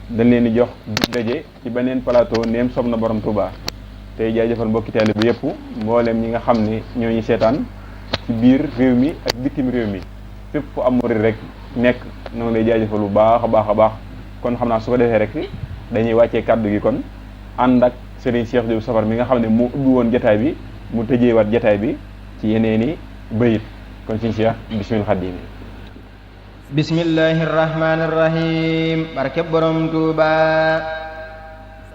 dañ leen di jox dig daje ci beneen plateau neem sob na borom Tuubaa tey jaajëfal mbokki taalibe bi yëpp mboolem ñi nga xam ne ñoo ñu seetaan ci biir réew mi ak bitim réew mi fépp fu am murid rek nekk noonu lay jaajëfal bu baax a baax a baax kon xam naa su ko defee rek dañuy wàccee kàddu gi kon ànd ak Serigne Cheikh Diop Safar mi nga xam ne moo ubbi woon jotaay bi mu tëjeewaat jotaay bi ci yeneeni bayit kon Serigne Cheikh bismil xaddim bismillahi rahmani rahim barke borom Tuuba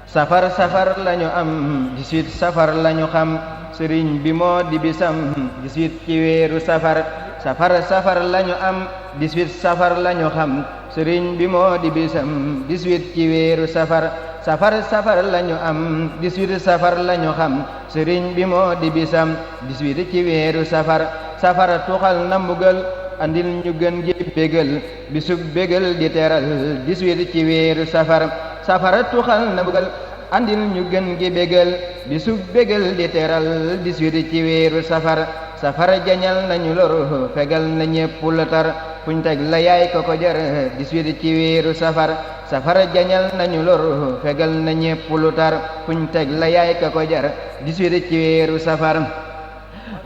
safar safar lañu am 18 safar lañu xam sëriñ bi moo di bisam 18 ci weeru safar safar safar lañu am 18 safar lañu xam sëriñ bi moo di bisam 18 ci weeru safar safar safar lañu am 18 safar lañu xam sëriñ bi moo di bisam 18 ci weeru safar safar tuxal na mbugal andil ñu gën gi bégal bisub bégal di teral 18 ci weeru safar safar tuxal na mbugal andil ñu gën gi bégal bisu bégal di teral 18 ci weeru safar safar jañal nañu lor fegal na ñépp la tar fuñ teg la yaay ko jar 18 ci weeru safar safar jañal nañu lor fegal na ñépp lu tar fuñ teg la yaay ko jar 18 ci weeru safar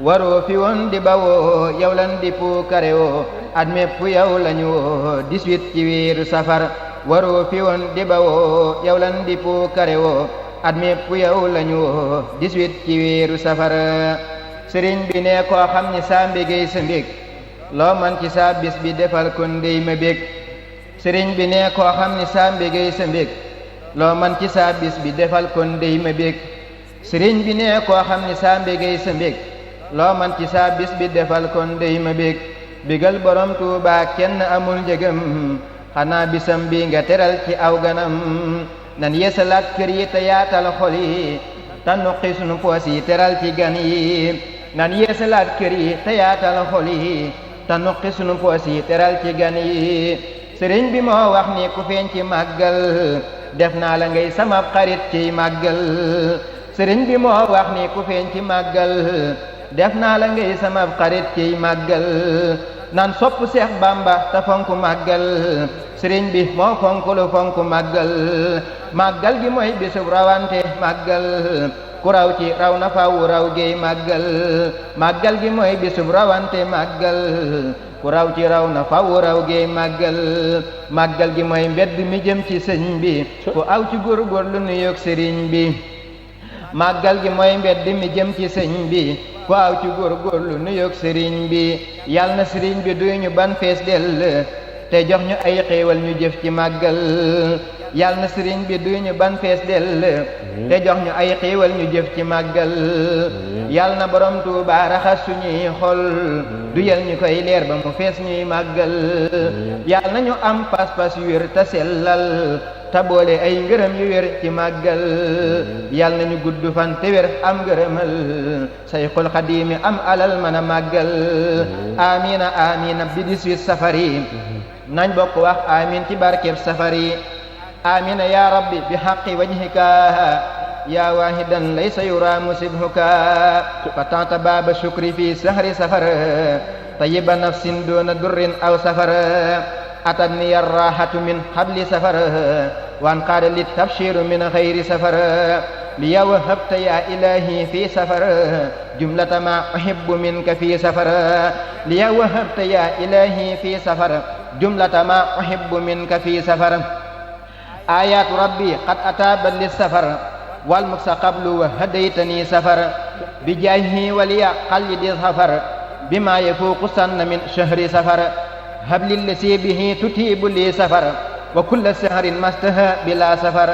waroo fi woon di bawoo yow lan di puukare woo at mépp yow lañu woo 18 ci weeru safar waroo fi woon di bawoo yow lan di puukare woo at mépp yow lañu woo 18 ci weeru safar sëriñ bi ne koo xam ni saa mbégéy sa mbég loo man ci saa bis bi defal kon dey ma bég sëriñ bi ne koo xam ni saa mbégéy sa mbég loo man ci saa bis bi defal kon dey ma bég sëriñ bi ne koo xam ni saa mbégéy sa mbég loo man ci saa bis bi defal kon dey ma bég bégal borom Tuuba kenn amul njëgam xanaa bisam bi nga teral ci aw ganam nan yeesalaat kër yi te yaatal xol yi te nuqi sunu poos yi teral ci gan yi nan yeesalaat kër yi te yaatal xol yi te nuqi sunu poos yi teral ci gan yi sëriñ bi moo wax ni ku feeñ ci màggal def naa la ngay sama xarit ci màggal sëriñ bi moo wax ni ku feeñ ci màggal def naa la ngay sama xarit ci màggal nan sopp Seex Bamba te fonk màggal sëriñ bi moo fonk lu fonk màggal màggal gi mooy bisub rawante màggal ku raw ci raw na faw raw géey màggal màggal gi mooy bisub rawante màggal ku raw ci raw na faw raw géey màggal màggal gi mooy mbedd mi jëm ci sëñ bi ku aw ci góorgóorlu nu yoog sëriñ bi màggal gi mooy mbedd mi jëm ci sëñ bi ku aw ci góorgóorlu nu yoog sëriñ bi yàlla na sëriñ bi duy ñu ban fees dell te jox ñu ay xéewal ñu jëf ci màggal yàlla na sëriñ bi duy ñu ban fees dell te jox ñu ay xéewal ñu jëf ci màggal yàlla na borom Tuuba raxas suñuy xol du yal ñu koy leer ba mu fees ñuy màggal yàlla na ñu am pas-pas yu wér te sellal te boole ay ngërëm yu wér ci màggal yàlla na ñu gudd fan te wér am ngërëmal Sayxul Xadiimi am alal mën a màggal amina amina bi 18 safari nañ bokk wax amin ci barkeb safari amina ya rabbi bi haqqi wajhika ya wahidan laysa yura musibhuka fatanta baba shukri fi sahri safar tayyiba nafsin duna durrin aw safar atadni yarrahatu min habli safar wan qala lit tabshiru min khayri safar liya wahabta ya ilahi fi safar jumlata ma uhibbu minka fi safar liya wahabta ya ilahi fi safar jumlata ma uhibbu minka fi safar ayatu rabbi qad atabat lis safar wal muksa qablu wa hadaytani safar bijahi waliya qalbi safar bima yafuqu sanna min shahri safar habli allati bihi tutibu li safar wa kullu sahrin mastaha bila safar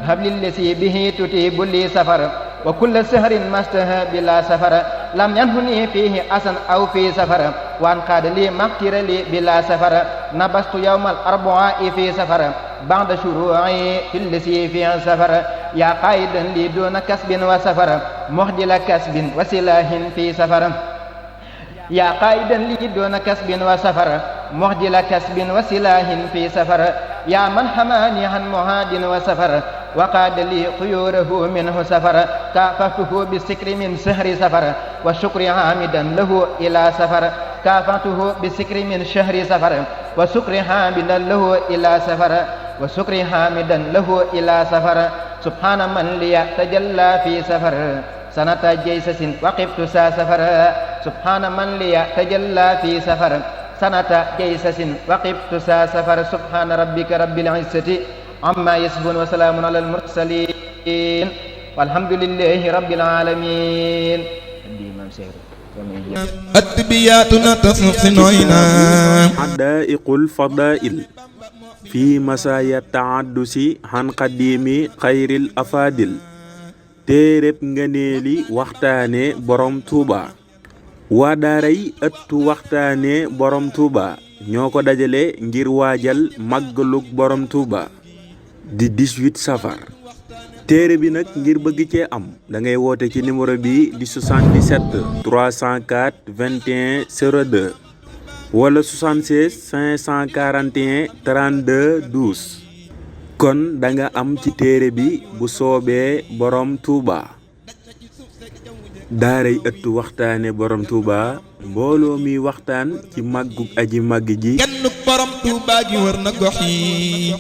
habli allati bihi tutibu li safar wa kullu sahrin mastaha bila safar lam yanhuni fihi asan aw fi safar wa an qad li maqtira li bila safar nabastu yawmal arba'i fi safar ba'da shuru'i fil lati fi safar ya qaidan li duna kasbin wa safar muhdila kasbin wa silahin fi safar ya qaidan li duna kasbin wa safar muhdila kasbin wa silahin fi safar ya man hamani han muhadin wa safar wa qad li khuyurahu minhu safar kafatuhu bi sikri min sahri safar wa shukri hamidan lahu ila safar kafatuhu bi sikri min shahri safar wa shukri hamidan lahu ila safar wa shukri hamidan lahu ila safar subhana man liya tajalla fi safar sanata jaysasin waqiftu sa safar subhana man liya tajalla fi safar sanata jaysasin waqiftu sa safar subhana rabbika rabbil izzati amma yasifun wa salamun alal mursalin walhamdulillahi rabbil alamin atbiyaatuna tasnuyna hadaiqul fadail fi masaya taaddusi han qadimi xayril afadil téereb ngëneeli waxtaane borom Tuuba waa daaray ëttu waxtaane borom Tuuba ñoo ko dajale ngir waajal màggalug borom Tuuba di 18 safar téere bi nag ngir bëgg cee am da ngay woote ci numéro bi di 77 304 21 02 wala 76 541 32 12 kon danga am ci téere bi bu soobee borom Touba. daaray ëttu waxtaane borom Touba mbooloo mi waxtaan ci màggug aji màgg ji kenn borom Touba gi wër na gox yi